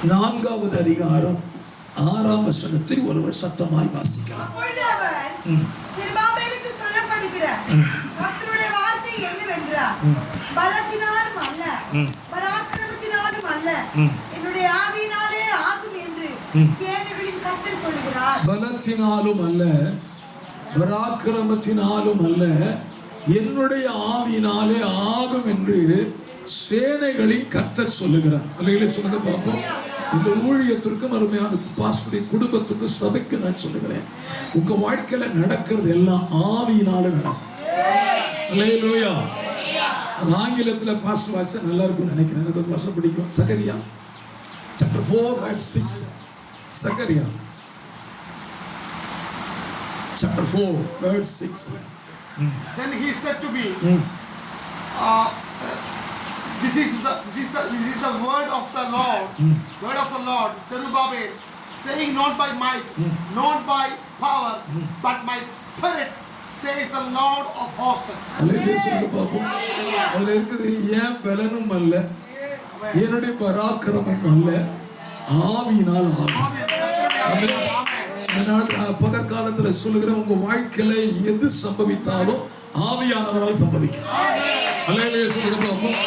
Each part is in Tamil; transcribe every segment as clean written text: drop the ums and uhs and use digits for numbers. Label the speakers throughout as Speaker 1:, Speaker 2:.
Speaker 1: 4வது அதிகாரம் 6ஆம் வசனத்தை ஒருவர் சத்தமாய் வாசிக்கலாம்.
Speaker 2: செருபாபேலுக்கு சொல்லப்படுகிற கர்த்தருடைய வார்த்தை என்னவென்றால், பலத்தினாலும் அல்ல பராக்கிரமத்தினாலும் அல்ல, என்னுடைய ஆவியினாலே ஆகும் என்று சேனைகளின் கர்த்தர் சொல்கிறார்.
Speaker 1: பலத்தினாலும் அல்ல பராக்கிரமத்தினாலும் அல்ல, என்னுடைய ஆவியினாலே ஆகும் என்று சேனைகளின் கர்த்தர் சொல்லுகிறார். அல்லையிலே சொல்லுங்க பார்ப்போம். இந்த ஊழியத்திற்கும் அருமையான பாஸ்டருடைய குடும்பத்துக்கும் சபைக்கு நான் சொல்லுகிறேன், உங்க வாழ்க்கையில நடக்கிறது எல்லாம் ஆவியினால நடக்கும். அல்லேலூயா. ஆங்கிலத்துல பாஸ்டர் வாட்சா நல்லா இருக்கும்னு நினைக்கிறேன். எனக்கு ஒரு வசனம் பிடிக்கும். சகரியா chapter 4:6. Zechariah chapter 4:6.
Speaker 3: Then he said to me, this is the word of the Lord, word of the Lord, Zerubbabel, saying not by might, not by power, but my spirit, says the Lord of hosts.
Speaker 1: அல்லேலூயா சொல்லுங்க பாப்போம். அதுல இருக்குது, ஏன் பலனும் அல்ல என்னுடைய பராக்கிரமம் அல்ல, ஆவியினால் ஆகும். பகற்காலத்துல சொல்லுகிற, உங்க வாழ்க்கையில எது சம்பவித்தாலும் ஆவியானவரால் சம்பவிக்கும். அல்லேலூயா சொல்லுங்க பாப்போம்.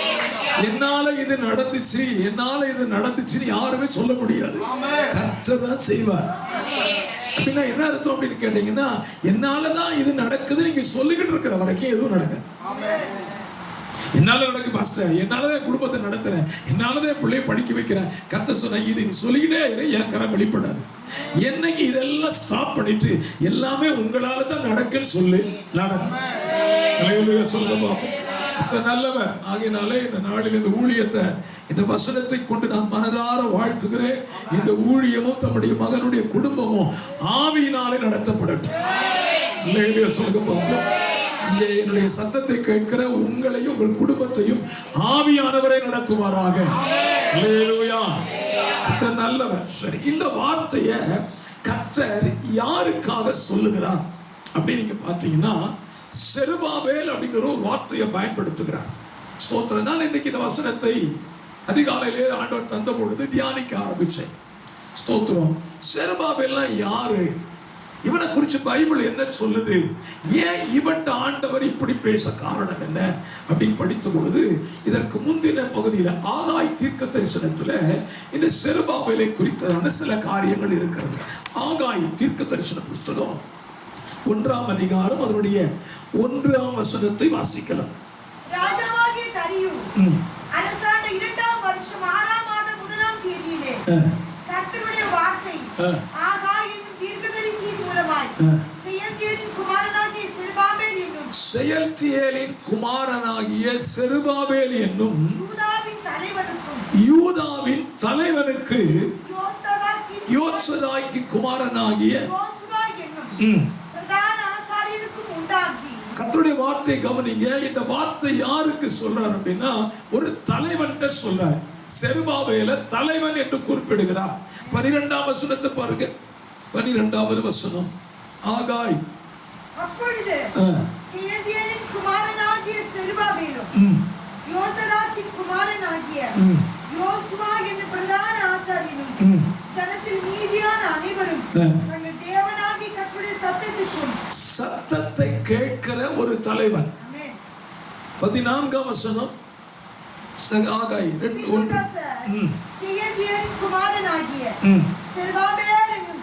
Speaker 1: என்னால இது நடந்துச்சுன்னு யாருமே சொல்ல முடியாது, கர்த்தர் தான் செய்வார். அப்படின்னா என்ன அர்த்தம் அப்படின்னு கேட்டீங்கன்னா, என்னாலதான் இது நடக்குது நீங்க சொல்லிக்கிட்டு இருக்கிற வரைக்கும் எதுவும் நடக்காது. என்னால நடக்கு பாஸ்டர், என்னாலதான் குடும்பத்தை நடத்துறேன், என்னாலதான் பிள்ளைய படிக்க வைக்கிறேன், கர்த்தர் சொன்ன இது நீ சொல்லிக்கிட்டே இரு, என் கரம் வெளிப்படாது. என்னைக்கு இதெல்லாம் ஸ்டாப் பண்ணிட்டு எல்லாமே உங்களால தான் நடக்குன்னு சொல்லி நடக்கும். சொல்லுங்க பாப்போம். நல்லவர் ஆகினாலே இந்த நாளில் இந்த ஊழியத்தை, இந்த வசனத்தை கொண்டு நான் மனதார வாழ்த்துகிறேன். இந்த ஊழியமும் தம்முடைய மகனுடைய குடும்பமும் ஆவியினாலே நடத்தப்படட்டும். சொல்லுங்க பாப்போம். இங்கே என்னுடைய சத்தத்தை கேட்கிற உங்களையும் உங்கள் குடும்பத்தையும் ஆவியானவரை நடத்துவாராக. அல்லேலூயா. கர்த்தர் நல்லவர். சரி, இந்த வார்த்தையை கர்த்தர் யாருக்காக சொல்லுகிறார் அப்படின்னு நீங்க பார்த்தீங்கன்னா, செருபாபேல் அப்படிங்கிற ஒரு வார்த்தையை பயன்படுத்துகிறார். ஸ்தோத்திரம். நான் இன்னைக்கு இந்த வசனத்தை அதிகாலையிலே ஆண்டவர் தந்த பொழுது தியானிக்க ஆரம்பிச்சேன். ஸ்தோத்திரம். செருபாபேல்னா யாரு, இவனை குறித்து பைபிள் என்ன சொல்லுது, ஏன் இவன் ஆண்டவர் இப்படி பேச காரணம் என்ன அப்படின்னு படித்த பொழுது, இதற்கு முந்தின பகுதியில் ஆகாய் தீர்க்க தரிசனத்துல இந்த செருபாபேலை குறித்தான சில காரியங்கள் இருக்கிறது. ஆகாய் தீர்க்க தரிசன புஸ்தகம் 1ஆம் அதிகாரம் அதனுடைய 1ஆம் வசனத்தை வாசிக்கலாம்.
Speaker 2: ராஜாவாகிய தரியு அரசாண்ட 2ஆம் வருஷம் 6ஆம் மாதம் 1ஆம் தேதியிலே கர்த்தருடைய வார்த்தை ஆகாயின் தீர்க்கதரிசியின் மூலமாய் செயல்தியேலின் குமாரனாகிய செருபாபேல் என்னும் யூதாவின் தலைவனுக்கு யோசதாக்கின் குமாரனாகிய கர்த்தருடைய வார்த்தை கவனிங்க. இந்த வார்த்தை யாருக்கு சொல்றார் அப்படின்னா, ஒரு தலைவன் சொல்றார். செருபாபேல தலைவன் என்று குறிப்பிடுகிறார். 12ஆம் வசனத்தை பாருங்க. 12வது வசனம். ஆகாய் அப்பொழுது செயல்தியேலின் குமாரனாகிய செருபாபேலும் யோசதாக்கின் குமாரனாகிய யோசுவா என்னும் பிரதான ஆசாரியனும் ஜனத்தில் மீதியான அனைவரும் தங்கள் தேவனாகிய கர்த்தருடைய
Speaker 1: சத்தத்தை கேட்கிற ஒரு தலைவன். 14ஆம் வசனம். ஆகாய் 2:1.
Speaker 2: செயல்தியேலின் குமாரனாகிய செருபாபேல் என்னும்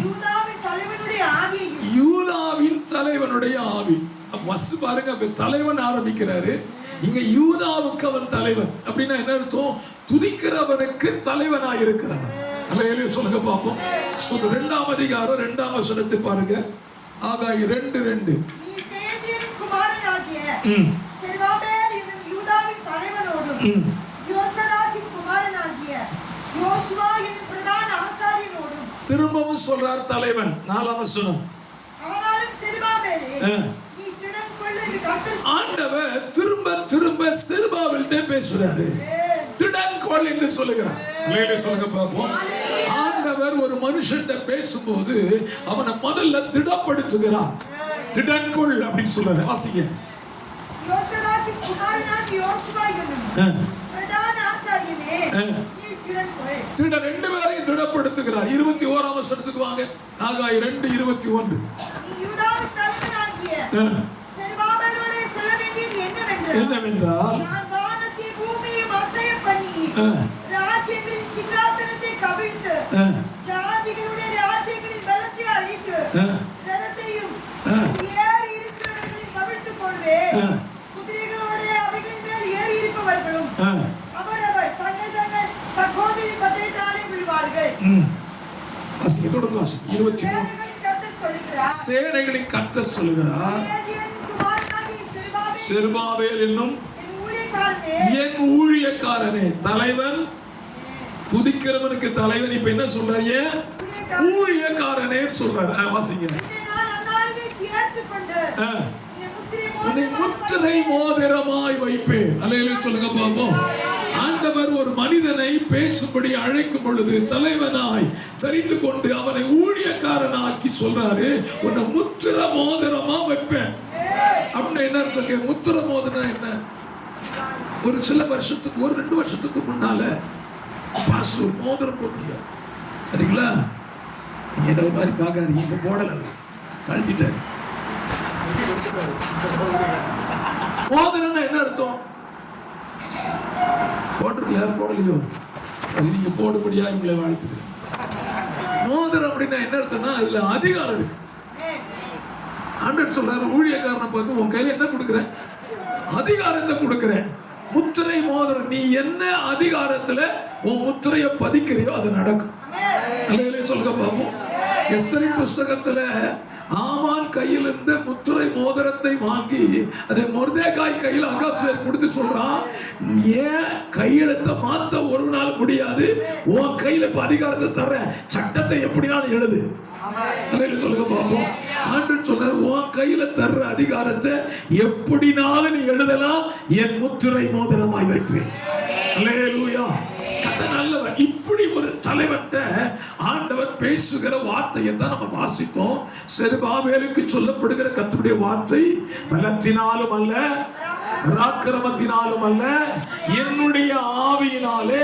Speaker 2: யூதாவின் தலைவனுடைய ஆவியையும்.
Speaker 1: யூதாவின் தலைவனுடைய ஆவி. ஃபர்ஸ்ட் பாருங்க, அப்ப தலைவன் ஆரம்பிக்கிறாரு. இங்க யூதாவுக்கு அவன் தலைவன் அப்படின்னா என்ன அர்த்தம்? துதிக்கிறவனுக்கு தலைவனாய் இருக்கிறவன். அல்லேலூயா சொல்லுங்க பாப்போம். 2ஆம் அதிகாரம் 2ஆம் வசனத்தை பாருங்க. ஆகாய் 2:2.
Speaker 2: நீ செயல்தியேலின் குமாரனாகிய செருபாபேல் என்னும் யூதாவின் தலைவனோடும் யோசதாக்கின் குமாரனாகிய யோசுவா என்னும் பிரதான ஆசாரியனோடும்.
Speaker 1: திரும்பவும் சொல்றார் தலைவன். 4ஆம் வசனம்.
Speaker 2: ஆனாலும் செருபாபேலே நீ திடன் கொள் என்று கர்த்தர்.
Speaker 1: ஆண்டவர் திரும்ப செருபாபேல்கிட்ட பேசுறாரு. திடன் கொள் என்று சொல்லுகிறார். அல்லேலூயா சொல்லுங்க பாப்போம். ஆண்டவர் ஒரு மனுஷன்கிட்ட பேசும்போது அவனை முதல்ல திடப்படுத்துகிறார். திடன் கொள் அப்படின்னு சொல்றாரு. வாசிங்க.
Speaker 2: யோசதாக்கின் குமாரனாகிய யோசுவா என்னும் பிரதான ஆசாரியனே நீ திடன் கொள்.
Speaker 1: ரெண்டு பேரையும் திடப்படுத்துகிறார். 21ஆம் வசனத்துக்கு வாங்க. ஆகாய் 2:21.
Speaker 2: யூதாவின் தலைவனாகிய செருபாபேலோடே சொல்ல வேண்டியது
Speaker 1: என்னவென்றால்
Speaker 2: நான் வானத்தையும் பூமியையும் அசைய பண்ணி ராஜ்யங்களின் சிங்காசனத்தை கவிழ்த்து ஜாதிகளுடைய ராஜ்யங்களின் பலத்தை அழித்து ரதத்தையும் ஏறி இருக்கிறவர்களை கவிழ்த்து போடுவேன். குதிரைகளோட அவைகளின் மேல் ஏறி இருப்பவர்களும் அவரவர் தங்கள் தங்கள் சகோதரின் பட்டயத்தாலே விழுவார்கள்.
Speaker 1: தொடர்ந்து வாசிங்க. 23. சேனைகளின் கர்த்தர் சொல்லுகிறார், செருபாபேல் என்னும் என் ஊழியக்காரனே. தலைவன், துதிக்கிறவனுக்கு தலைவன். இப்ப என்ன சொல்றாரு? ஊழியக்காரனே சொல்றாரு. வாசிங்க. உன்னை முத்திரை மோதிரமாய் வைப்பேன். அல்லேலூயா சொல்லுங்க பாப்போம். ஆண்டவர் ஒரு மனிதனை பேசும்படி அழைக்கும் பொழுது தலைவனாய் தெரிந்து கொண்டு அவனை ஊழியக்காரனாக்கி சொல்றாரு, உன்னை முத்திர மோதிரமா வைப்பேன். அப்படின்னு என்ன அர்த்தம்? முத்திர மோதிரம் என்ன? ஒரு சில வருஷத்துக்கு, ஒரு 2 வருஷத்துக்கு முன்னால பாஸ்டர் மோதிரம் போட்டுருக்க, சரிங்களா? நீங்க என்ன மாதிரி பார்க்காதீங்க, இப்ப போடல, கழட்டிட்டாரு. மோதிரம்னா என்ன அர்த்தம்? போட்டிருக்கு, யாரும் போடலையோ? அது நீங்க போடும்படியா உங்களை வாழ்த்துக்கிறேன். மோதிரம் அப்படின்னா என்ன அர்த்தம்னா அதுல அதிகாரம் இருக்கு. ஆண்டவர் சொல்றாரு, ஊழியக்காரனை பார்த்து உன் கையில என்ன கொடுக்குறேன்? அதிகாரத்தை கொடுக்குறேன். முத்திரை மோதிரம். நீ என்ன அதிகாரத்துல உன் முத்திரையை பதிக்கிறியோ அது நடக்கும். அல்லேலூயா சொல்லுங்க பாப்போம். எஸ்தரின் புஸ்தகத்துல ஆமான் கையில் இருந்த முத்திரை மோதிரத்தை வாங்கி அதை மொர்தெகாய் கையில் அகாஸ்வேர் கொடுத்து சொல்றான், ஏன் கையெழுத்தை மாத்த ஒரு நாள் முடியாது, உன் கையில இப்ப அதிகாரத்தை தர்ற, சட்டத்தை எப்படினாலும் எழுது. சொல்லுங்க பாப்போம். ஆண்டவர் சொல்றாரு, உன் கையில தர்ற அதிகாரத்தை எப்படினாலும் நீ எழுதலாம், என் முத்திரை மோதிரமாய் வைப்பேன். அல்லேலூயா. நல்லவன். இப்படி ஒரு தலைவன்ட்ட ஆண்டவர் பேசுகிற வார்த்தையை தான் நம்ம வாசித்தோம். செருபாபேலுக்கு சொல்லப்படுகிற கர்த்தருடைய வார்த்தை பலத்தினாலும் அல்ல, பராக்கிரமத்தினாலும் அல்ல, என்னுடைய ஆவியினாலே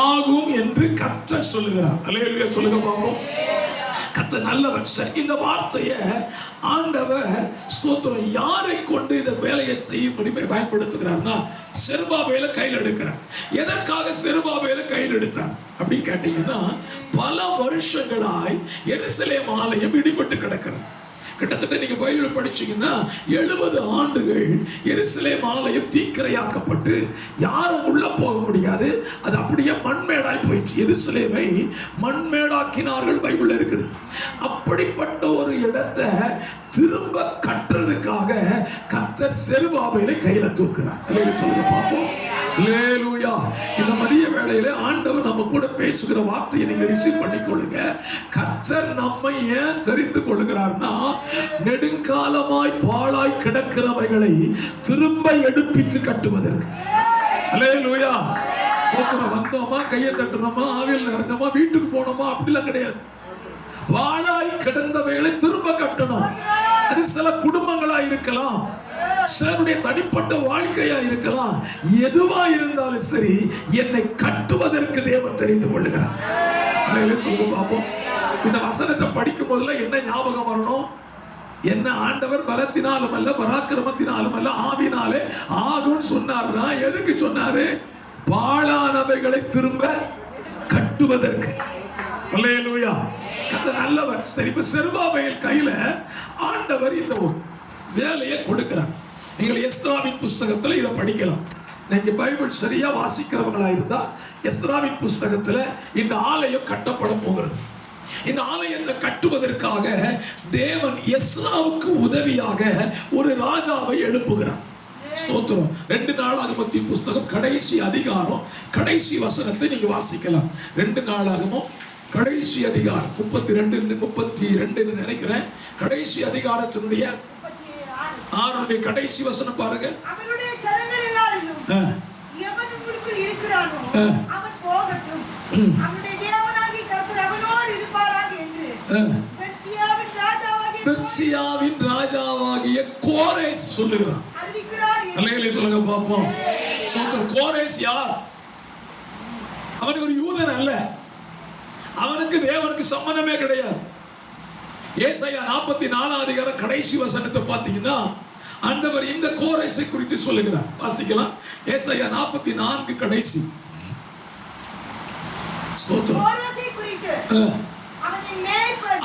Speaker 1: ஆகும் என்று கர்த்தர் சொல்லுகிறார். அல்லேலூயா சொல்லுங்க பாப்போம். கர்த்தர் நல்லவர். சரி, இந்த வார்த்தையை ஆண்டவர் ஸ்தோத்திரம் யாரை கொண்டு இந்த வேலையை செய்யும்படி பயன்படுத்துகிறார்னா செருபாபேலை கையில் எடுக்கிறார். எதற்காக செருபாபேலை கையில் எடுத்தார் அப்படின்னு கேட்டீங்கன்னா, பல வருஷங்களாய் எருசலேம் ஆலயம் இடிபட்டு கிடக்கிறது. கிட்டத்தட்ட நீங்க பைபிள் படிச்சீங்கன்னா 70 ஆண்டுகள் எருசலேம் ஆலயம் தீக்கிரையாக்கப்பட்டு யாரும் உள்ள போக முடியாது. அது அப்படியே மண்மேடாய் போயிடுச்சு. எருசலேமை மண்மேடாக்கினார்கள் பைபிள் இருக்குது. அப்படிப்பட்ட ஒரு இடத்தை திரும்ப கட்டுறதுக்காக கர்த்தர் செருபாபேலை கையில தூக்குறார். சொல்லுங்க பாப்போம். அல்லேலூயா. இந்த மதிய வேளையில ஆண்டவர் நம்ம கூட பேசுகிற வார்த்தையை நீங்க ரிசீவ் பண்ணிக்கொள்ளுங்க. கர்த்தர் நம்மை ஏன் தெரிந்து கொள்கிறார்னா, நெடுங்காலமாய் பாழாய் கிடக்கிறவைகளை திரும்ப எடுப்பித்து கட்டுவதற்கு. அல்லேலூயா. வந்தோமா, கையை தட்டுறோமா, ஆவியில் நிறைந்தோமா, வீட்டுக்கு போனோமா, அப்படிலாம் கிடையாது. பாழாய் கிடந்தவைகளை திரும்ப கட்டணும். அது சில குடும்பங்களா இருக்கலாம், சிலருடைய தனிப்பட்ட வாழ்க்கையா இருக்கலாம். எதுவா இருந்தாலும் சரி, என்னை கட்டுவதற்கு தேவன் தெரிந்து கொள்ளுகிறார். சொல்லுங்க பாப்போம். இந்த வசனத்தை படிக்கும் போதுல என்ன ஞாபகம் வரணும்? என்ன ஆண்டவர் பலத்தினாலும் அல்ல, பராக்கிரமத்தினாலும் அல்ல, ஆவினாலே ஆகும்னு சொன்னார்னா எதுக்கு சொன்னாரு? பாழானவைகளை திரும்ப கட்டுவதற்கு. அல்லேலூயா. கர்த்தர் நல்லவர். சரி, இப்ப செருபாபேல் கையில ஆண்டவர் இந்த வேலையை கொடுக்கிறார். நீங்கள் எஸ்ராவின் புஸ்தகத்துல இதை படிக்கலாம். நீங்க பைபிள் சரியா வாசிக்கிறவங்களா இருந்தா எஸ்ராவின் புஸ்தகத்துல இந்த ஆலயம் கட்டப்பட போகிறது. இந்த ஆலயத்தை கட்டுவதற்காக தேவன் எஸ்ராவுக்கு உதவியாக ஒரு ராஜாவை எழுப்புகிறார். ஸ்தோத்திரம். 2 நாளாகமத்தின் புஸ்தகம் கடைசி அதிகாரம் கடைசி வசனத்தை நீங்க வாசிக்கலாம். 2 நாளாகமும் கடைசி அதிகாரம் 32 நினைக்கிறேன். கடைசி அதிகாரத்தினுடைய 6 கடைசி வசனம் பாருங்க.
Speaker 2: அவருடைய ஜனங்கள் எல்லாரும் எவன் உங்களுக்குள் இருக்கிறானோ அவன் போகட்டும், அவருடைய தேவனாகிய கர்த்தர் அவனோடு இருப்பாராக என்று பெர்சியாவின் ராஜாவாகிய கோரேஸ் சொல்லுகிறான். அல்லேலூயா சொல்லுங்க பாப்போம். ஸ்தோத்திரம். கோரேஸ் யார்?
Speaker 1: அவன் ஒரு யூதன் அல்ல. அவனுக்கு தேவனுக்கு சம்பந்தமே கிடையாது. ஏசாயா 44 அதிகாரம் கடைசி வசனத்தை பார்த்தீங்கன்னா ஆண்டவர் இந்த கோரேசை குறித்து சொல்லுகிறார். வாசிக்கலாம். ஏசாயா 44 கடைசி. ஸ்தோத்திரம்.
Speaker 2: கோரேசை குறித்து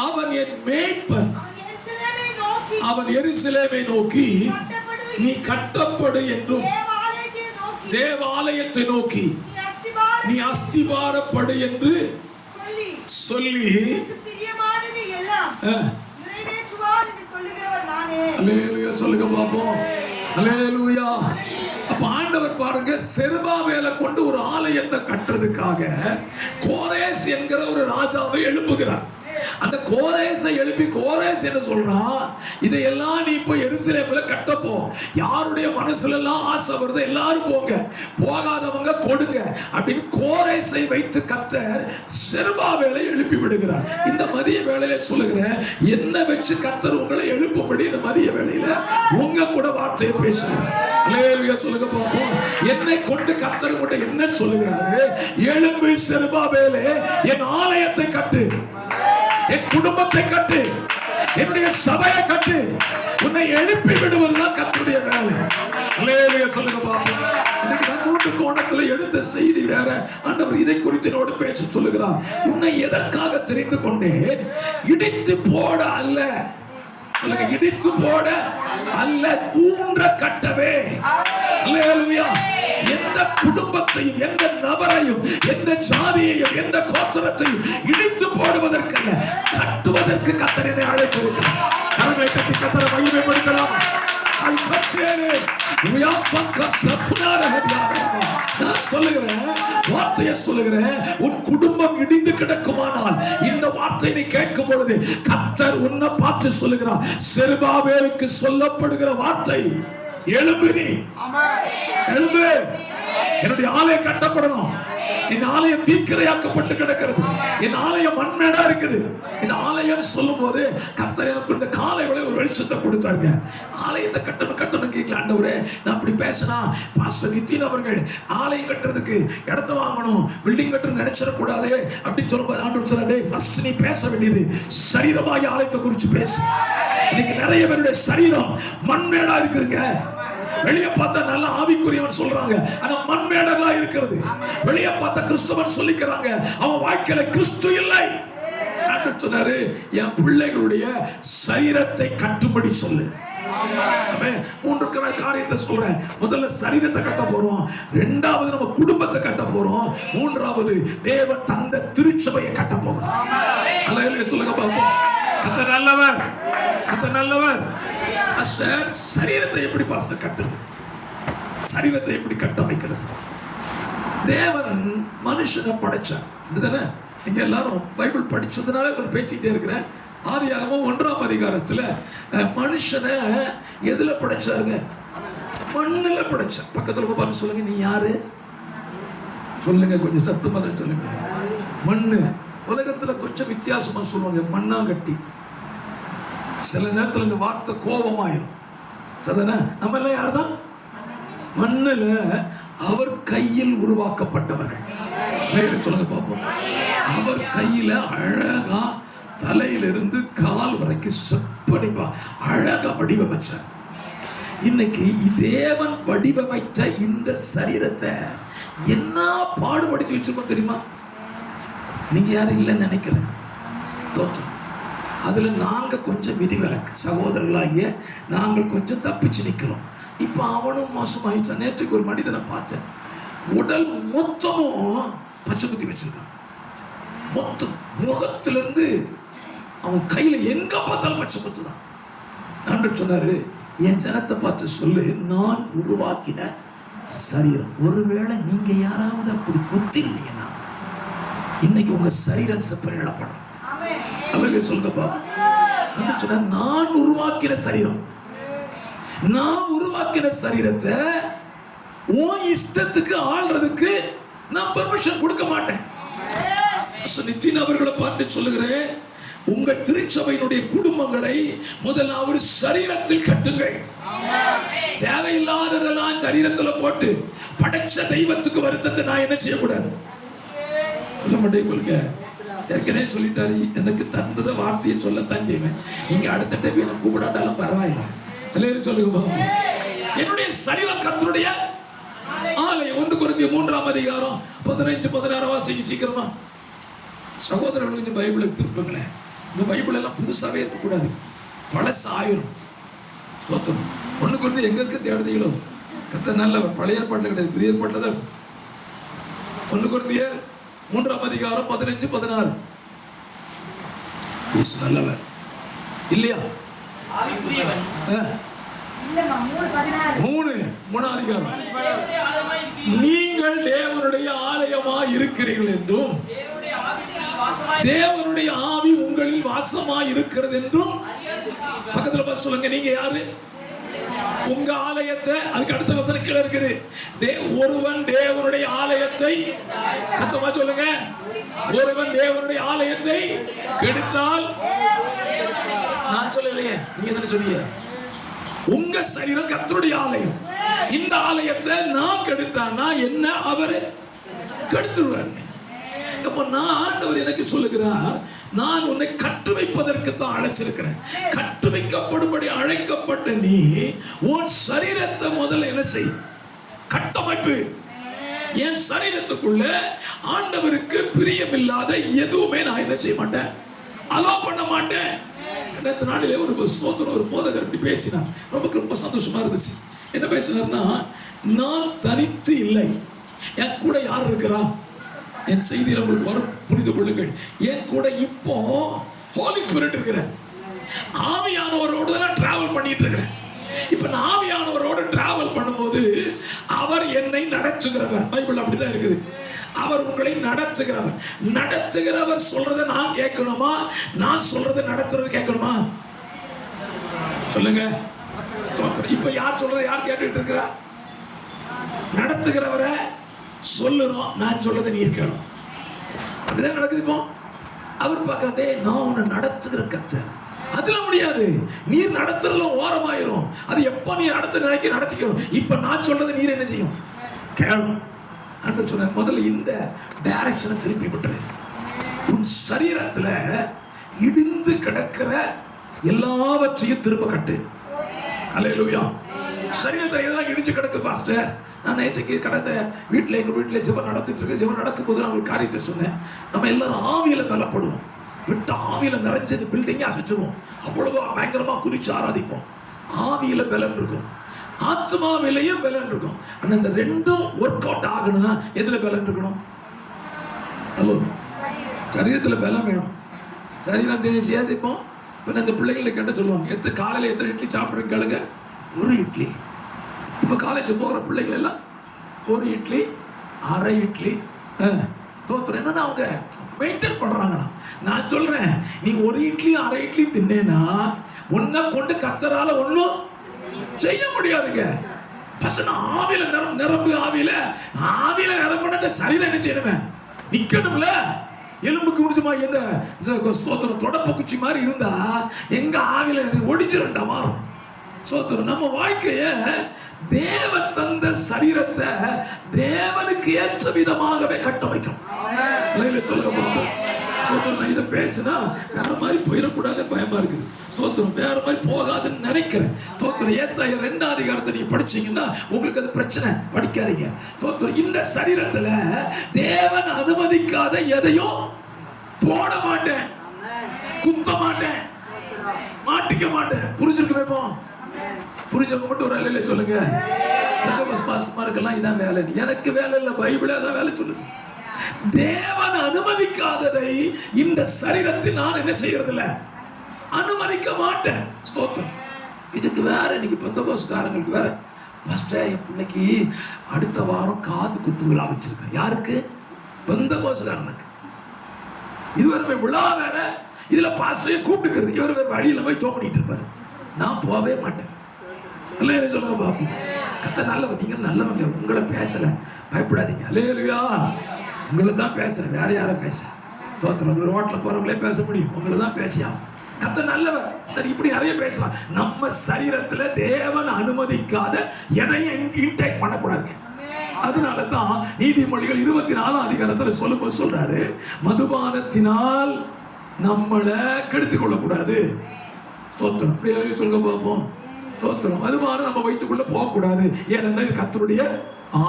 Speaker 2: அவன் என் மேய்ப்பன்,
Speaker 1: அவன் எருசலேமை நோக்கி நீ கட்டப்படு என்றும் தேவாலயத்தை நோக்கி நீ அஸ்திபாரப்படு என்று சொல்லி அல்லேலூயா சொல்லுங்க பாப்போம். அல்லேலூயா. அப்ப ஆண்டவர் பாருங்க, செருபாபேலை கொண்டு ஒரு ஆலயத்தை கட்டுறதுக்காக கோரேஸ் என்கிற ஒரு ராஜாவை எழுப்புகிறார். அந்த கோரேசை எழுப்பி கோரேஸ் என்ன சொல்றான், இதையெல்லாம் நீ போய் எருசலேம்ல கட்டப்போ, யாருடைய மனசுல எல்லாம் ஆசை வருது எல்லாரும் போங்க, போகாதவங்க கொடுங்க அப்படின்னு கோரேசை வைத்து கர்த்தர் செருபாபேலை எழுப்பி விடுகிறார். இந்த மதிய வேளையில சொல்லுகிறேன், என்ன வச்சு கர்த்தர் உங்களை எழுப்பும்படி இந்த மதிய வேளையில உங்க கூட வார்த்தையை பேசுகிறார். அல்லேலூயா சொல்லுங்க பாப்போம். என்னை கொண்டு கர்த்தர் உங்கள்கிட்ட என்ன சொல்லுகிறாரு, எழும்பு செருபாபேலே, என் ஆலயத்தை கட்டு, என் குடும்பத்தை கட்டு, என்னுடைய சபையை கட்டு. உன்னை எழுப்பி விடுவதுதான் கர்த்தருடைய வேலை. அல்லேலூயா சொல்லுங்க பாப்போம். இன்னைக்கு நான் 3 கோணத்துல எடுத்த செய்தி வேற. ஆண்டவர் இதை குறித்து என்னோடு பேச சொல்லுகிறார். உன்னை எதற்காக தெரிந்து கொண்டேன், இடித்து போட அல்ல. சொல்லுங்க, இடித்து போட அல்ல, ஊன்ற கட்டவே. அல்லேலூயா. எந்த குடும்பத்தையும், எந்த நபரையும், எந்த ஜாதியையும், எந்த கோத்திரத்தையும் இடித்து போடுவதற்கல்ல, கட்டுவதற்கு கர்த்தர் என்னை அழைத்திருக்கிறார். கரங்களை தட்டி கர்த்தரை மகிமைப்படுத்தலாம். நான் சொல்லுகிறேன், வார்த்தையை சொல்லுகிறேன், உன் குடும்பம் இடிந்து கிடக்குமானால் இந்த வார்த்தையை நீ கேட்கும் பொழுது கர்த்தர் உன்னை பார்த்து சொல்லுகிறார். செருபாபேலுக்கு சொல்லப்படுகிற வார்த்தை, எழும்பு, நீ எழும்பு, என்னுடைய ஆலயம் கட்டப்படணும். என் ஆலயம் தீக்கிரையாக்கப்பட்டு கிடக்கிறது, என் ஆலயம் மண்மேடா இருக்குது. இந்த ஆலயம் சொல்லும் போது கர்த்தர் எனக்கு இந்த காலை வேளை ஒரு வெளிச்சத்தை கொடுத்தாருங்க. ஆலயத்தை கட்டணும் கட்டணும் ஆண்டவரே. நான் அப்படி பேசினா பாஸ்டர் நித்தின் அவர்கள் ஆலயம் கட்டுறதுக்கு இடத்த வாங்கணும், பில்டிங் கட்டணும் நினைச்சிடக்கூடாது அப்படின்னு சொல்லும்போது ஆண்டவர் சொல்றாரு, ஃபர்ஸ்ட் நீ பேச வேண்டியது சரீரமாகி ஆலயத்தை குறித்து பேசு. இன்னைக்கு நிறைய பேருடைய சரீரம் மண்மேடா இருக்குதுங்க. வெளியே பார்த்தா நல்ல ஆவிக்குரியவன் சொல்றாங்க, ஆனா மண்மேடலா இருக்கிறது. வெளியே பார்த்தா கிறிஸ்தவன் சொல்லிக்கிறாங்க, அவன் வாழ்க்கையில கிறிஸ்து இல்லை. ஆண்டவர் சொன்னாரு, என் பிள்ளைகளுடைய சரீரத்தை கட்டும்படி சொல்லு. ஆமென். 3 காரியத்தை சொல்றேன். முதல்ல சரீரத்தை கட்ட போறோம், 2வது நம்ம குடும்பத்தை கட்ட போறோம், 3வது தேவன் தந்த திருச்சபையை கட்ட போறோம். அல்லேலூயா சொல்லுங்க பாப்போம். கர்த்தர் நல்லவர், கர்த்தர் நல்லவர். பாஸ்டர், சரீரத்தை எப்படி பாஸ்டர் கட்டுறது, சரீரத்தை எப்படி கட்டமைக்கிறது? தேவன் மனுஷனை படைச்சார். இதுதானே நீங்க எல்லாரும் பைபிள் படிச்சதுனால கொஞ்சம் பேசிட்டே இருக்கிறேன். ஆதியாகமம் 1ஆம் அதிகாரத்துல மனுஷனை எதுல படைச்சாருங்க? மண்ணுல படைச்சார். பக்கத்துல பார்த்து சொல்லுங்க, நீ யாரு சொல்லுங்க, கொஞ்சம் சத்தமா சொல்லுங்க. மண்ணு. உலகத்துல கொஞ்சம் வித்தியாசமா சொல்லுவாங்க, மண்ணாங்கட்டி. சில நேரத்தில் இந்த வார்த்தை கோபமாயிரும். சரிதானே? நம்ம எல்லாம் யார் தான்? மண்ணுல அவர் கையில் உருவாக்கப்பட்டவர்கள். சொல்லுங்க பாப்போம். அவர் கையில அழகா தலையிலிருந்து கால் வரைக்கும் செப்பனிப்பா அழகா வடிவமைச்சார். இன்னைக்கு தேவன் வடிவமைத்த இந்த சரீரத்தை என்ன பாடுபடுத்தி வச்சிருக்கோம் தெரியுமா? நீங்க யாரும் இல்லைன்னு நினைக்கிறேன், தோற்றம். அதுல நாங்க கொஞ்சம் விதிவிலக்கு, சகோதரர்களாகிய நாங்கள் கொஞ்சம் தப்பிச்சு நிற்கிறோம். இப்ப அவனும் மோசமாயிட்டான். நேற்றுக்கு ஒரு மனிதனை பார்த்தேன், உடல் மொத்தமும் பச்சை குத்தி வச்சிருக்கான். மொத்தம் முகத்திலிருந்து அவன் கையில எங்க பார்த்தாலும் பச்சை குத்து தான். ஆண்டவர் சொன்னாரு, என் ஜனத்தை பார்த்து சொல்லு, நான் உருவாக்கின சரீரம். ஒருவேளை நீங்க யாராவது அப்படி குத்திருந்தீங்கன்னா இன்னைக்கு உங்க சரீரம் செப்பரேடப்படும். சொல்லுங்க பாப்பா. சொன்ன நான் உருவாக்கின சரீரம், நான் உருவாக்கின சரீரத்தை உன் இஷ்டத்துக்கு ஆள்றதுக்கு நான் பெர்மிஷன் கொடுக்க மாட்டேன். நித்தின் அவர்களை பார்த்து சொல்லுகிறேன், உங்கள் திருச்சபையினுடைய குடும்பங்களை முதலாவது சரீரத்தில் கட்டுங்கள். தேவையில்லாததெல்லாம் சரீரத்தில் போட்டு படைச்ச தெய்வத்துக்கு வருத்தத்தை நான் என்ன செய்யக்கூடாது. சொல்ல மாட்டேங்க உங்களுக்கு. ஏற்கனவே சொல்லிட்டாரு, எனக்கு தந்தத வார்த்தையை சொல்லத்தான் செய்வேன். நீங்க அடுத்த டைம் என்ன கூப்பிடாட்டாலும் பரவாயில்லை. எல்லாரும் சொல்லுங்க பாப்போம். என்னுடைய சரீரம் கர்த்தருடைய ஆலயம். 1 கொரிந்தியர் 3ஆம் அதிகாரம் 15-16 வாசிங்க சீக்கிரமா. சகோதரர்கள் கொஞ்சம் பைபிளை திருப்புங்களேன். இந்த பைபிள் எல்லாம் புதுசாவே இருக்கக்கூடாது, பழச ஆயிரும். தோத்தம் 1 கொரிந்தியர் எங்க தேடுதீங்களோ கர்த்தர் நல்லவர். பழைய ஏற்பாட்டில் கிடையாது, புதிய ஏற்பாட்டில் தான். 1 கொரிந்தியர் 3ஆம் அதிகாரம் 15-16. இயேசு நல்லவர் இல்லையா? மூணாம் அதிகாரம். நீங்கள் தேவனுடைய ஆலயமாய் இருக்கிறீர்கள் என்றும் தேவனுடைய ஆவி உங்களில் வாசமாய் இருக்கிறது என்றும். பக்கத்துல பார்த்து சொல்லுங்க, நீங்க யாரு? உங்க ஆலயத்தை. அதுக்கு அடுத்த வசனம் கீழே இருக்குது. ஒருவன் தேவனுடைய ஆலயத்தை, சத்தமா சொல்லுங்க, ஒருவன் தேவனுடைய ஆலயத்தை கெடுத்தால். நான் சொல்லலையே, நீங்க தானே சொன்னீங்க. உங்க சரீரம் கர்த்தருடைய ஆலயம். இந்த ஆலயத்தை நான் கெடுத்தான்னா என்ன? அவரு கெடுத்துருவாரு. அப்ப நான் ஆண்டவர் எனக்கு சொல்லுகிறார், நான் உன்னை கட்டு வைப்பதற்கு தான் அழைச்சிருக்கிறேன். கட்டு வைக்கப்படும்படி அழைக்கப்பட்ட நீ உன் சரீரத்தை முதல்ல என்ன செய்? கட்டமைப்பு. என் சரீரத்துக்குள்ள ஆண்டவருக்கு பிரியமில்லாத எதுவுமே நான் என்ன செய்ய மாட்டேன், அலோ பண்ண மாட்டேன். அடுத்த நாளிலே ஒரு போதகர் இப்படி பேசினார், நமக்கு ரொம்ப சந்தோஷமா இருந்துச்சு. என்ன பேசினார்னா, நான் தனித்து இல்லை, என் கூட யார் இருக்கிறா? என் செய்தியில் உங்களுக்கு வரும், புரிந்து கொள்ளுங்கள். என் கூட இப்போ ஹோலி ஸ்பிரிட் இருக்கிறேன். ஆவியானவரோடு தான் நான் டிராவல் பண்ணிட்டு இருக்கிறேன். இப்ப நான் ஆவியானவரோடு டிராவல் பண்ணும்போது அவர் என்னை நடத்துகிறவர். பைபிள் அப்படிதான் இருக்குது. அவர் உங்களை நடத்துகிறவர். நடத்துகிறவர் சொல்றதை நான் கேட்கணுமா, நான் சொல்றதை நடத்துறது கேட்கணுமா? சொல்லுங்க. இப்ப யார் சொல்றதை யார் கேட்டுட்டு இருக்கிறா? நடத்துகிறவரை சொல்லுறோம், நான் சொல்றதை நீர் கேளும். அப்படிதான் நடக்குது. இப்போ அவர் பார்க்கறதே, நான் உன்னை நடத்துகிற கர்த்தர். அதுல முடியாது, நீர் நடத்துறதுல ஓரமாயிரும். அது எப்ப நீ நடத்த நினைக்க நடத்திக்கணும். இப்ப நான் சொல்றதை நீர் என்ன செய்யும்? கேளும். அன்று சொன்ன முதல்ல இந்த டைரக்ஷனை திருப்பி விட்டுரு. உன் சரீரத்துல இடிந்து கிடக்கிற எல்லாவற்றையும் திரும்ப கட்டு. அல்லேலூயா. சரீரத்தை ஏதாவது இடிஞ்சு கிடக்கு பாஸ்டர். நான் நேற்றுக்கு கடந்த எங்கள் வீட்டில் ஜெபம் நடத்திட்டு இருக்கேன். ஜெபம் நடக்கும்போது நான் ஒரு காரியத்தை சொன்னேன். நம்ம எல்லாரும் ஆவியில பலப்படுவோம். விட்டு ஆவியில நிறைஞ்சது பில்டிங்கை அசைச்சிருவோம். அவ்வளவா பயங்கரமா குதிச்சு ஆராதிப்போம். ஆவியில பலன் இருக்கும், ஆத்மாவிலையும் பலன் இருக்கும். ஆனா இந்த ரெண்டும் ஒர்க் அவுட் ஆகணும்னா எதுல பலன் இருக்கணும்? ஹலோ, சரீரத்தில் பலம் வேணும். சரீரம் சேதிப்போம். இப்போ இந்த பிள்ளைகளை கேட்ட சொல்லுவாங்க, காலையில் எத்தனை இட்லி சாப்பிட்றேன்னு கேளுங்க. 1 இட்லி. இப்போ காலேஜ் போகிற பிள்ளைகள் எல்லாம் 1 இட்லி, 1/2 இட்லி. தோத்துறேன். என்னன்னா அவங்க மெயின்டைன் பண்ணுறாங்கண்ணா. நான் சொல்கிறேன், நீ 1 இட்லி 1/2 இட்லி தின்னேன்னா ஒன்றை கொண்டு கச்சரால ஒன்றும் செய்ய முடியாதுங்க. பசங்க ஆவியில நிரம்பு. ஆவியில நிரம்புன சரீரம் என்ன செய்யணுமே? நிக்கணும்ல. எலும்புக்கு முடிச்சுமா எங்க ஸ்தோத்திரம் தொடப்ப குச்சி மாதிரி இருந்தா எங்க ஆவியில ஒடிஞ்சிருண்டா மாறும். ஸ்தோத்திரம். நம்ம வாழ்க்கைய தேவன் தந்த சரீரத்தை தேவனுக்கு ஏற்ற விதமாகவே கட்டமைக்கும். சொல்லுங்க பாப்போம். ஸ்தோத்திரம். நான் இதை பேசினா வேற மாதிரி போயிடக்கூடாது, பயமா இருக்குது. ஸ்தோத்திரம். வேற மாதிரி போகாதுன்னு நினைக்கிறேன். ஸ்தோத்திரம். ஏசாயா 2ஆம் அதிகாரத்தை நீங்க படிச்சீங்கன்னா உங்களுக்கு அது பிரச்சனை, படிக்காதீங்க. ஸ்தோத்திரம். இந்த சரீரத்துல தேவன் அனுமதிக்காத எதையும் போட மாட்டேன், குத்த மாட்டேன், மாட்டிக்க மாட்டேன். புரிஞ்சிருக்க வைப்போம். புரிஞ்சவங்க மட்டும் ஒரு வேலையில சொல்லுங்க. இதான் வேலை. எனக்கு வேலை இல்லை, பைபிளே அதான் வேலை சொல்லுது. தேவன் அனுமதிக்காததை இந்த சரீரத்தில் நான் என்ன செய்யறது இல்ல, அனுமதிக்க மாட்டேன். ஸ்தோத்திரம். இதுக்கு வேற இன்னைக்கு பெந்தகோஸ்காரங்களுக்கு வேற என் பிள்ளைக்கு அடுத்த வாரம் காது குத்து விழா வச்சிருக்கேன். யாருக்கு? பெந்தகோஸ்காரனுக்கு. இதுவரை விழா வேற, இதுல பாஸ்டரையும் கூப்பிட்டுக்கிறது. இவர் வேற வழியில போய் ஜோம் பண்ணிட்டு இருப்பாரு. நான் போகவே மாட்டேன். இல்லையா சொல்லுங்க பாப்போம். கத்த நல்லவன், நீங்க நல்லவங்க. உங்களை பேசல, பயப்படாதீங்க. அல்லேலூயா. உங்களை தான் பேசுறேன், வேற யாரும் பேச. தோத்திரம். ரோட்டில் போறவங்களே பேச முடியும், உங்களை தான் பேசியாகும். கத்த நல்லவர். சரி, இப்படி நிறைய பேசலாம். நம்ம சரீரத்துல தேவன் அனுமதிக்காத எதையும் இன்டேக் பண்ணக்கூடாதுங்க. அதனாலதான் நீதிமொழிகள் 24 அதிகாரத்துல சொல்லும்போது சொல்றாரு, மதுபானத்தினால் நம்மளை கெடுத்துக் கொள்ளக்கூடாது. ஸ்தோத்திரம். அப்படியே சொல்ல பார்ப்போம். ஸ்தோத்திரம். மதுபானம் நம்ம வயிற்றுக்குள்ள போகக்கூடாது. ஏனென்றால் இது கர்த்தருடைய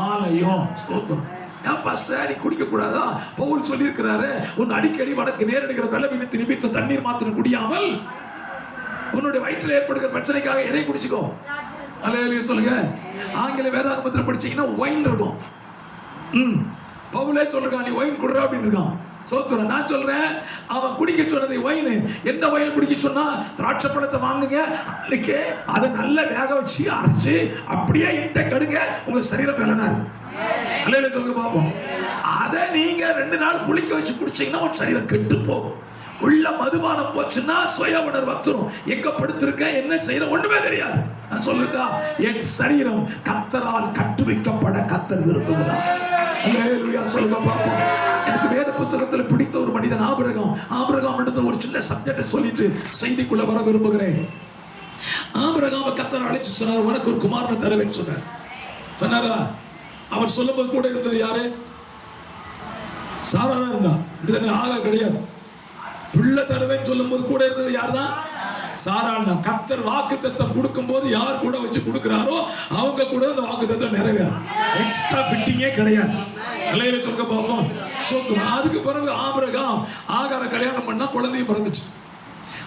Speaker 1: ஆலயம். ஸ்தோத்திரம். ஏன் பாஸ்டர் நீ குடிக்க கூடாதா? பவுல் சொல்லியிருக்கிறாரு, உன் அடிக்கடி வடக்கு நேரிடுகிற பலவீனத்தின் நிமித்தம் தண்ணீர் மாத்திரம் குடியாமல் உன்னுடைய வயிற்றில் ஏற்படுகிற பிரச்சனைக்காக எதை குடிச்சுக்கோ. அல்லேலூயா சொல்லுங்க. ஆங்கில வேதாகமத்தில் படிச்சீங்கன்னா ஒயின் இருக்கும். பவுலே சொல்றான், நீ ஒயின் குடுறா அப்படின்னு இருக்கான். சோத்துறேன். நான் சொல்றேன், அவன் குடிக்க சொன்னது ஒயின். எந்த ஒயின் குடிக்க சொன்னா, திராட்சை பழத்தை வாங்குங்க, அன்னைக்கு அதை நல்லா வேக வச்சு அரைச்சு அப்படியே இட்ட கடுங்க, உங்க சரீரம் பலனா இருக்கும். அல்லேலூயா சொல்லுங்க பாப்போம். அதை நீங்க 2 நாள் புளிக்க வச்சு குடிச்சீங்கன்னா உன் சரீரம் கெட்டு போகும். உள்ள மதுபானம் போச்சுன்னா சுய உணர்வு வந்துரும். எங்க படுத்திருக்க, என்ன செய்யற ஒண்ணுமே தெரியாது. நான் சொல்லுதா, என் சரீரம் கர்த்தரால் கட்டுவிக்கப்பட கர்த்தர் விரும்புகிறார். அல்லேலூயா சொல்லுங்க பாப்போம். எனக்கு வேத புத்தகத்துல பிடித்த ஒரு மனிதன் ஆபிரகாம். ஆபிரகாம் எடுத்த ஒரு சின்ன சப்ஜெக்டை சொல்லிட்டு செய்திக்குள்ள வர விரும்புகிறேன். ஆபிரகாம கர்த்தர் அழைச்சு சொன்னார், உனக்கு ஒரு குமாரனை தருவேன்னு சொன்னார். சொன்னாரா? அவர் சொல்லும்போது கூட இருந்தது யாரு? சாரா தான் இருந்தா. ஆகா கிடையாது. பிள்ளை தருவேன்னு சொல்லும் போது கூட இருந்தது யார் தான்? சாராள் தான். கர்த்தர் வாக்குத்தத்தம் கொடுக்கும் போது யார் கூட வச்சு கொடுக்கிறாரோ அவங்க கூட அந்த வாக்குத்தத்தம் நிறைவேறும். எக்ஸ்ட்ரா ஃபிட்டிங்கே கிடையாது. அல்லேலூயா சொல்லுங்க பாப்போம். சோத்துறோம். அதுக்கு பிறகு ஆபிரகாம் ஆகார கல்யாணம் பண்ணா குழந்தையும் பிறந்துச்சு.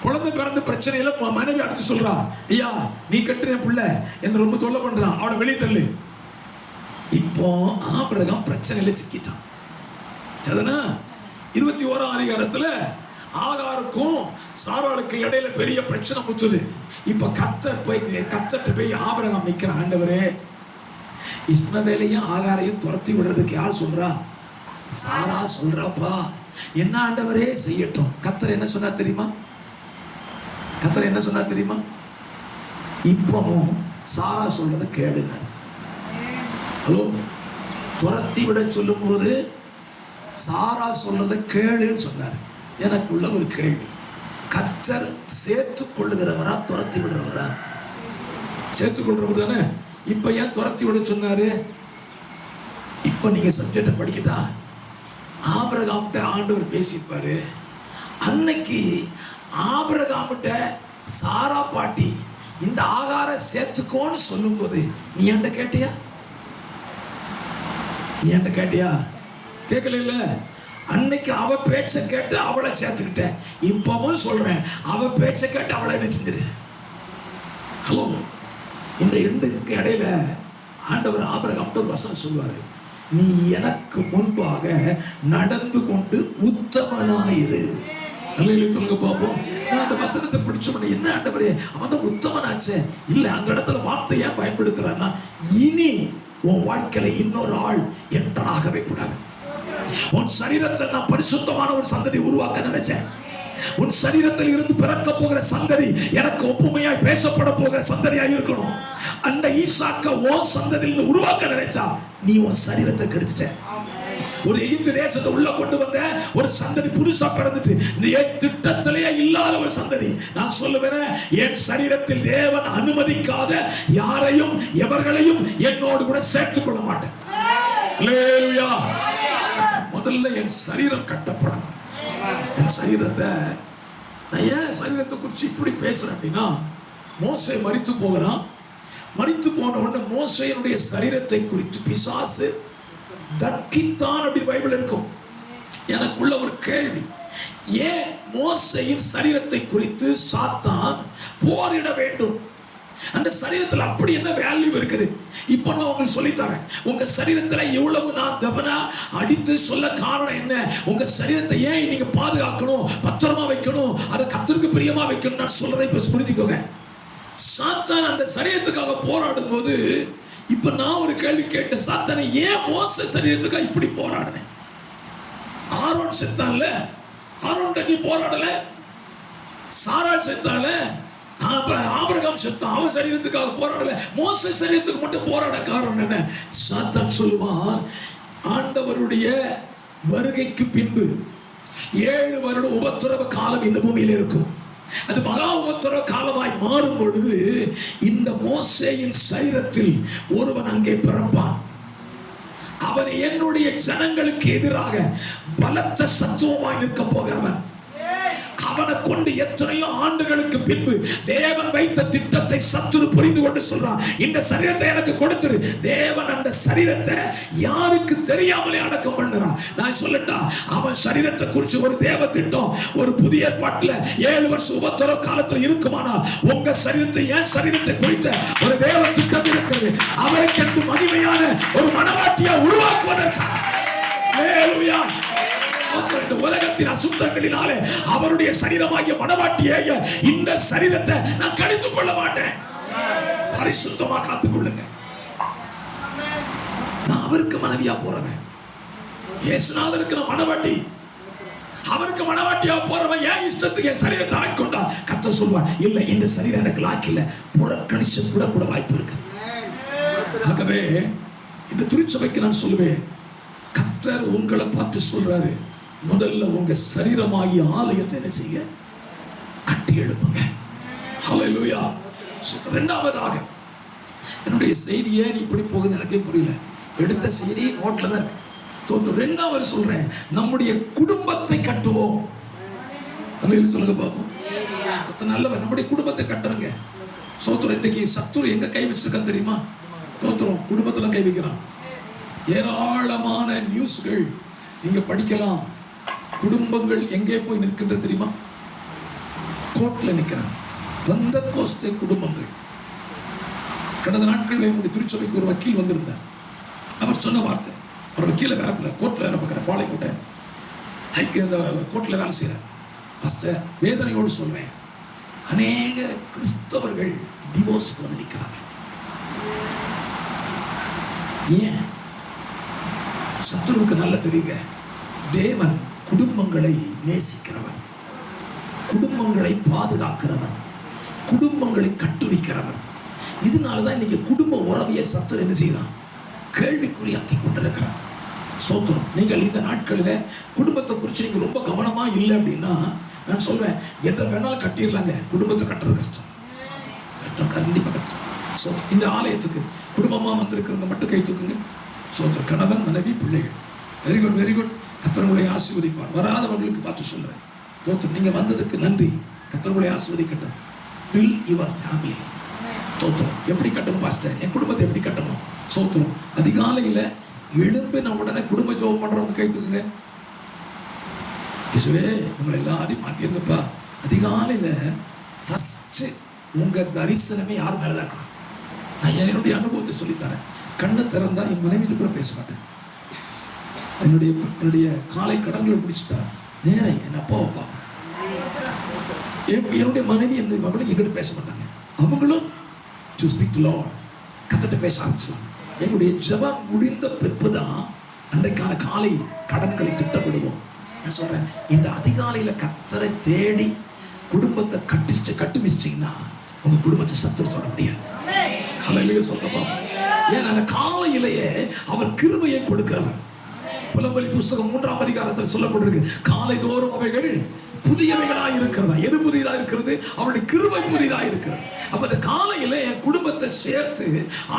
Speaker 1: குழந்தை பிறந்த பிரச்சனையில மனைவி அடுத்து சொல்றா, ஐயா நீ கட்டுற பிள்ளை என்ன ரொம்ப தொல்லை பண்றான், அவனை வெளியே தள்ளு. இப்போ ஆபிரகாம் பிரச்சனையில சிக்கிட்டான். சரிதானா? 21ஆம் அதிகாரத்துல ஆகாருக்கும் சாராளுக்கு இடையில பெரிய பிரச்சனை முத்துது. இப்ப கர்த்தர்ட்ட போய் ஆபிரகாம் நிக்கிற, ஆண்டவரே இஸ்மவேலையும் ஆகாரையும் துரத்தி விடுறதுக்கு யார் சொல்றா? சாரா சொல்றாப்பா. என்ன ஆண்டவரே செய்யட்டும். கர்த்தர் என்ன சொன்னா தெரியுமா? கர்த்தர் என்ன சொன்னா தெரியுமா? இப்பவும் சாரா சொல்றத கேளுங்க. ஹலோ, துரத்தி விட சொல்லும் போது சாரா சொல்றத கேளுன்னு சொன்னாரு. எனக்குள்ள ஒரு கேள்வி, கர்த்தர் சேர்த்து கொள்ளுகிறவரா துரத்தி விடுறவரா? சேர்த்து கொள்றவர் தானே. இப்ப ஏன் துரத்தி விட சொன்னாரு? இப்ப நீங்க சப்ஜெக்ட படிக்கிட்டா ஆபிரகாம்கிட்ட ஆண்டவர் பேசிப்பாரு. அன்னைக்கு ஆபிரகாம்கிட்ட சாரா பாட்டி இந்த ஆகார சேர்த்துக்கோன்னு சொல்லும் போது நீ என்கிட்ட கேட்டியா? நீ என்கிட்ட கேட்டியா? கேட்கல. இல்ல, அன்னைக்கு அவ பேச்ச கேட்டு அவளை சேர்த்துக்கிட்டேன். இப்பவும் சொல்றேன், அவ பேச்ச கேட்டு அவளை என்ன செஞ்சிரு. ஹலோ, இந்த 2க்கு இடையில ஆண்டவர் ஆபிரகாம் ஒரு வசனம் சொல்வாரு, நீ எனக்கு முன்பாக நடந்து கொண்டு உத்தமனாயிரு. அல்லேலூயா சொல்லுங்க பாப்போம். நான் அந்த வசனத்தை பிடிச்சவன, என்ன ஆண்டவரே அவன் தான் உத்தமனாச்சே. இல்ல, அந்த இடத்துல வார்த்தையா பயன்படுத்துறான்னா, இனி உன் வாழ்க்கையில இன்னொரு ஆள் என்றாகவே கூடாது. உன் சரீரத்தை நான் பரிசுத்தமான ஒரு சந்ததி உருவாக்க நினைச்சேன். உன் சரீரத்தில் இருந்து பிறக்க போகிற சந்ததி எனக்கு ஒப்புமையாய் பேசப்பட போகிற சந்ததியா இருக்கணும். அந்த ஈசாக்க உன் சந்ததியிலிருந்து உருவாக்க நினைச்சா நீ உன் சரீரத்தை கெடுத்துட்ட. ஒரு எகிப்து தேசத்தை உள்ள கொண்டு வந்த ஒரு சந்ததி புதுசா பிறந்துட்டு இந்த திட்டத்திலேயே இல்லாத ஒரு சந்ததி. நான் சொல்லுவேன், என் சரீரத்தில் தேவன் அனுமதிக்காத யாரையும் எவர்களையும் என்னோடு கூட சேர்த்துக் கொள்ள மாட்டேன். அல்லேலூயா. முதல்ல என் சரீரம் கட்டப்படும். என் சரீரத்தை நான் ஏன் சரீரத்தை குறித்து இப்படி பேசுறேன் அப்படின்னா, மோசே மரித்து போகிறான். மரித்து போன உடனே மோசேயினுடைய சரீரத்தை குறித்து பிசாசு தர்க்கித்தான் அப்படி பைபிள் இருக்கும். எனக்குள்ள ஒரு கேள்வி, ஏன் மோசேயின் சரீரத்தை குறித்து சாத்தான் போரிட வேண்டும்? அந்த சரீரத்தில் அப்படி என்ன வேல்யூ இருக்குது? இப்போ நான் உங்களுக்கு சொல்லித்தரேன். உங்க சரீரத்தில் எவ்வளவு நான் தவனா அடித்து சொல்ல காரணம் என்ன? உங்க சரீரத்தை ஏன் நீங்க பாதுகாக்கணும், பத்திரமா வைக்கணும், அதை கர்த்தருக்கு பிரியமா வைக்கணும் நான் சொல்றதை இப்ப புரிஞ்சுக்கோங்க. சாத்தான் அந்த சரீரத்துக்காக போராடும் போது இப்ப நான் ஒரு கேள்வி கேட்டேன், சாத்தானை ஏன் மோசே சரீரத்துக்காக இப்படி போராடினேன்? ஆரோன் செத்தான்ல, ஆரோன் நீ போராடல. சாராள் செத்தால, ஆபிரகாம் செத்தான், அவன் சரீரத்துக்காக போராடல. மோசே சரீரத்துக்கு மட்டும் போராட காரணம் என்ன? சாத்தான் சொல்லுவான், ஆண்டவருடைய வருகைக்கு பின்பு 7 வருட உபத்திரவ காலம் இந்த பூமியில் இருக்கும். அது மகா உபத்திரவ காலமாய் மாறும் பொழுது இந்த மோசேயின் சரீரத்தில் ஒருவன் அங்கே பிறப்பான். அவன் என்னுடைய ஜனங்களுக்கு எதிராக பலத்த சத்துவமாய் நிற்க போகிறவன். அவனை கொண்டு எத்தனையோ ஆண்டுகளுக்கு பின்பு தேவன் வைத்த திட்டத்தை சத்துரு புரிந்து கொண்டு சொல்றான், இந்த சரீரத்தை எனக்கு கொடுத்துரு. தேவன் அந்த சரீரத்தை யாருக்கு தெரியாமலே அடக்கம் பண்ணுறான். நான் சொல்லட்டா, அவன் சரீரத்தை குறித்து ஒரு தேவ திட்டம் ஒரு புதிய ஏற்பாட்டில் 7 வருஷம் உபத்திரவ காலத்தில் இருக்குமானால், உங்க சரீரத்தை என் சரீரத்தை குறித்த ஒரு தேவ திட்டம் இருக்கிறது. அவருக்கு மகிமையான ஒரு மனவாட்டியா உருவாக்குவதற்காக. ஹல்லேலூயா. இந்த உலகத்தின் அசுத்தங்களினாலே அவருடைய சரீரமாகிய மனவாட்டியை இந்த சரீரத்தை நான் கடித்துக் கொள்ள மாட்டேன். பரிசுத்தமா காத்துக்கொள்ளுங்க. நான் அவருக்கு மனைவியா போறவன். இயேசுநாதருக்கு நான் மனவாட்டி, அவருக்கு மனவாட்டியா போறவன். ஏன் இஷ்டத்துக்கு என் சரீரத்தை ஆட்கொண்டா கர்த்தர் சொல்வார், இல்ல இந்த சரீரம் எனக்கு லாக்கில்ல, புறக்கணிச்சு கூட வாய்ப்பு இருக்கு. ஆகவே இந்த திருச்சபைக்கு நான் சொல்லுவேன், கர்த்தர் உங்களை பார்த்து சொல்றாரு, முதல்ல உங்க சரீரமாகிய ஆலயத்தை என்ன செய்ய? கட்டி எழுப்புங்க. ஹல்லேலூயா. இரண்டாவதாக, என்னுடைய செய்தி ஏன் இப்படி போகுது எனக்கே புரியல. எடுத்த செய்தி நோட்ல தான் இருக்கு. இரண்டாவது சொல்றேன், நம்முடைய குடும்பத்தை கட்டுவோம். சொல்லுங்க பாப்போம். நல்லவன், நம்முடைய குடும்பத்தை கட்டுறங்க. சோத்திரம். இன்னைக்கு சத்துரு எங்க கை வச்சிருக்கான் தெரியுமா? சோத்திரம் குடும்பத்துல கை வைக்கிறான். ஏராளமான நியூஸ்கள் நீங்க படிக்கலாம். குடும்பங்கள் எங்கே போய் நிற்கின்றது தெரியுமா? கோர்ட்ல நிற்கிறாங்க. பெந்தெகோஸ்தே குடும்பங்கள். கடந்த நாட்களில் என்னுடைய திருச்சபைக்கு ஒரு வக்கீல் வந்திருந்தார். அவர் சொன்ன வார்த்தை, அவர் வக்கீல வேலை கோர்ட்ல வேலை பார்க்குற பாளையங்கோட்டை அந்த கோர்ட்ல வேலை செய்கிறார். பாஸ்டர், வேதனையோடு சொல்றேன், அநேக கிறிஸ்தவர்கள் டிவோர்ஸ் வந்து நிற்கிறாங்க. ஏன்? சத்துருவுக்கு நல்ல தெரியுங்க, தேவன் குடும்பங்களை நேசிக்கிறவர், குடும்பங்களை பாதுகாக்கிறவர், குடும்பங்களை கட்டுவிக்கிறவர். இதனாலதான் இன்னைக்கு குடும்ப உறவிய சத்துரு என்ன செய்யலாம்? கேள்விக்குறியாக்கி கொண்டிருக்கிறார். ஸ்தோத்திரம். நீங்கள் இந்த நாட்களில் குடும்பத்தை குறித்து நீங்கள் ரொம்ப கவனமா இல்லை அப்படின்னா, நான் சொல்வேன், எதை வேணாலும் கட்டிடலாங்க, குடும்பத்தை கட்டுறது கஷ்டம். கண்டிப்பாக கஷ்டம். ஸோ இந்த ஆலயத்துக்கு குடும்பமாக வந்திருக்கிறவங்க மட்டும் கை தூக்குங்க. சோத்திரம். கணவன், மனைவி, பிள்ளைகள். Very good, very good. கர்த்தர் உங்களை ஆசீர்வதிப்பார். வராதவர்களுக்கு பார்த்து சொல்றேன், தோத்திரம், நீங்க வந்ததுக்கு நன்றி. கர்த்தர் உங்களை ஆசீர்வதிக்கட்டும். Bill your family. தோத்திரம். எப்படி கட்டணும் பாஸ்டர்? என் குடும்பத்தை எப்படி கட்டணும்? சோத்திரம். அதிகாலையில எழும்பின உடனே குடும்ப ஜெபம் பண்றவங்க கை தூக்குங்க. இயேசுவே உங்களை எல்லாரையும் மாத்திருங்கப்பா. அதிகாலையில ஃபர்ஸ்ட் உங்க தரிசனமே யார் மேலதான் இருக்கணும். நான் என்னுடைய அனுபவத்தை சொல்லித்தரேன். கண்ணை திறந்தா என் மனைவிட்டு கூட பேச மாட்டேன். என்னுடைய காலை கடன்களை முடிச்சுட்டா நேரம் என் அப்பாவை பார்ப்பேன். என்னுடைய மனைவி என்னுடைய மகளும் எங்கிட்ட பேச மாட்டாங்க. அவங்களும் டு ஸ்பீக் டு லார்ட், கர்த்தர்ட்ட பேச ஆரம்பிச்சுவாங்க. எங்களுடைய ஜெபம் முடிந்த பிற்புதான் அன்றைக்கான காலை கடன்களை திட்டமிடுவோம். நான் சொல்றேன், இந்த அதிகாலையில கர்த்தரை தேடி குடும்பத்தை கட்டுவிச்சிட்டீங்கன்னா உங்க குடும்பத்தை சத்துரு சொல்ல முடியாது. ஹல்லேலூயா சொல்லுங்க. ஏன்னா காலையிலேயே அவர் கிருபையை கொடுக்கிறவர். புலம்பலி புஸ்தகம் 3ஆம் அதிகாரத்தில் சொல்லப்பட்டிருக்கு, காலை தோறும் அவைகள் புதியவைகளாக இருக்கிறதா? எது புதியதாக இருக்கிறது? அவருடைய கிருபை புதியதாக இருக்கிறது. அப்ப இந்த காலையில என் குடும்பத்தை சேர்த்து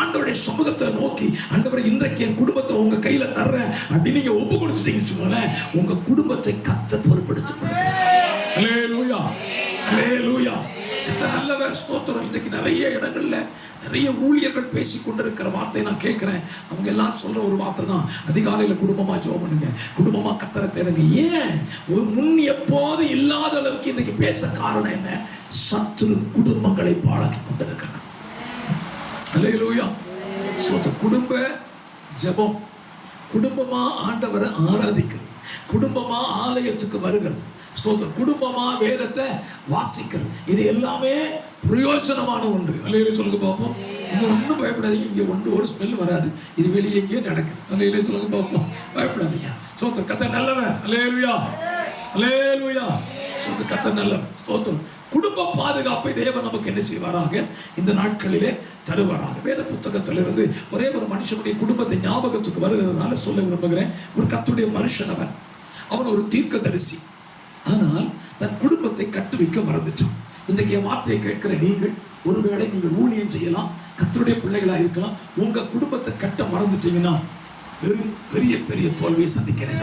Speaker 1: ஆண்டவருடைய சமூகத்தை நோக்கி, ஆண்டவரே இன்றைக்கு என் குடும்பத்தை உங்க கையில தர்றேன் அப்படின்னு நீங்க ஒப்பு கொடுத்துட்டீங்கன்னு சொன்னாலே உங்க குடும்பத்தை கர்த்தர் பொறுப்பெடுத்துக் கொள்ளுங்க. ஹல்லேலூயா, ஹல்லேலூயா. நல்லவர். ஸ்தோத்திரம். இன்னைக்கு நிறைய இடங்கள்ல நிறைய ஊழியர்கள் பேசி கொண்டிருக்கிற வார்த்தை நான் கேட்கிறேன். அவங்க எல்லாம் சொல்ற ஒரு வார்த்தை தான், அதிகாலையில குடும்பமா ஜெபம் பண்ணுங்க, குடும்பமா கர்த்தரை தேடுங்க. ஏன் ஒரு முன் எப்போது இல்லாத அளவுக்கு இன்னைக்கு பேச காரணம் என்ன? சத்துரு குடும்பங்களை பாழாக்கி கொண்டிருக்கிறார். ஹல்லேலூயா. ஸ்தோத்திரம். குடும்ப ஜெபம், குடும்பமா ஆண்டவரை ஆராதிக்கிறது, குடும்பமா ஆலயத்துக்கு வருகிறது, ஸ்தோத்திரம், குடும்பமா வேதத்தை வாசிக்கிறது, இது எல்லாமே பிரயோஜனமான ஒன்று. அல்லேலூயா சொல்லுங்க பார்ப்போம். இங்க ஒன்றும் பயப்படாதீங்க. இங்க ஒரு ஸ்மெல் வராது. இது வெளியே எங்கேயே நடக்குது. அல்லேலூயா சொல்லுங்க பார்ப்போம். பயப்படாதீங்க. ஸ்தோத்திரம். கர்த்தர் நல்லவர். அல்லேலூயா, அல்லேலூயா. ஸ்தோத்திரம். கர்த்தர் நல்லவர். ஸ்தோத்திரம். குடும்ப பாதுகாப்பை தேவன் நமக்கு என்ன செய்வாராக? இந்த நாட்களிலே தருவாராக. வேத புத்தகத்திலிருந்து ஒரே ஒரு மனுஷனுடைய குடும்பத்தை ஞாபகத்துக்கு வருகிறதுனால சொல்ல விரும்புகிறேன். ஒரு கர்த்தருடைய மனுஷன் அவன் ஒரு தீர்க்கதரிசி. ஆனால் தன் குடும்பத்தை கட்டுவிக்க மறந்துட்டான். இன்றைக்கு என் வார்த்தையை கேட்கிற நீங்கள், ஒருவேளை நீங்கள் ஊழியம் செய்யலாம், கர்த்தருடைய பிள்ளைகளா இருக்கலாம், உங்க குடும்பத்தை கட்ட மறந்துட்டீங்கன்னா பெரிய பெரிய தோல்வியை சந்திக்கிறேன்.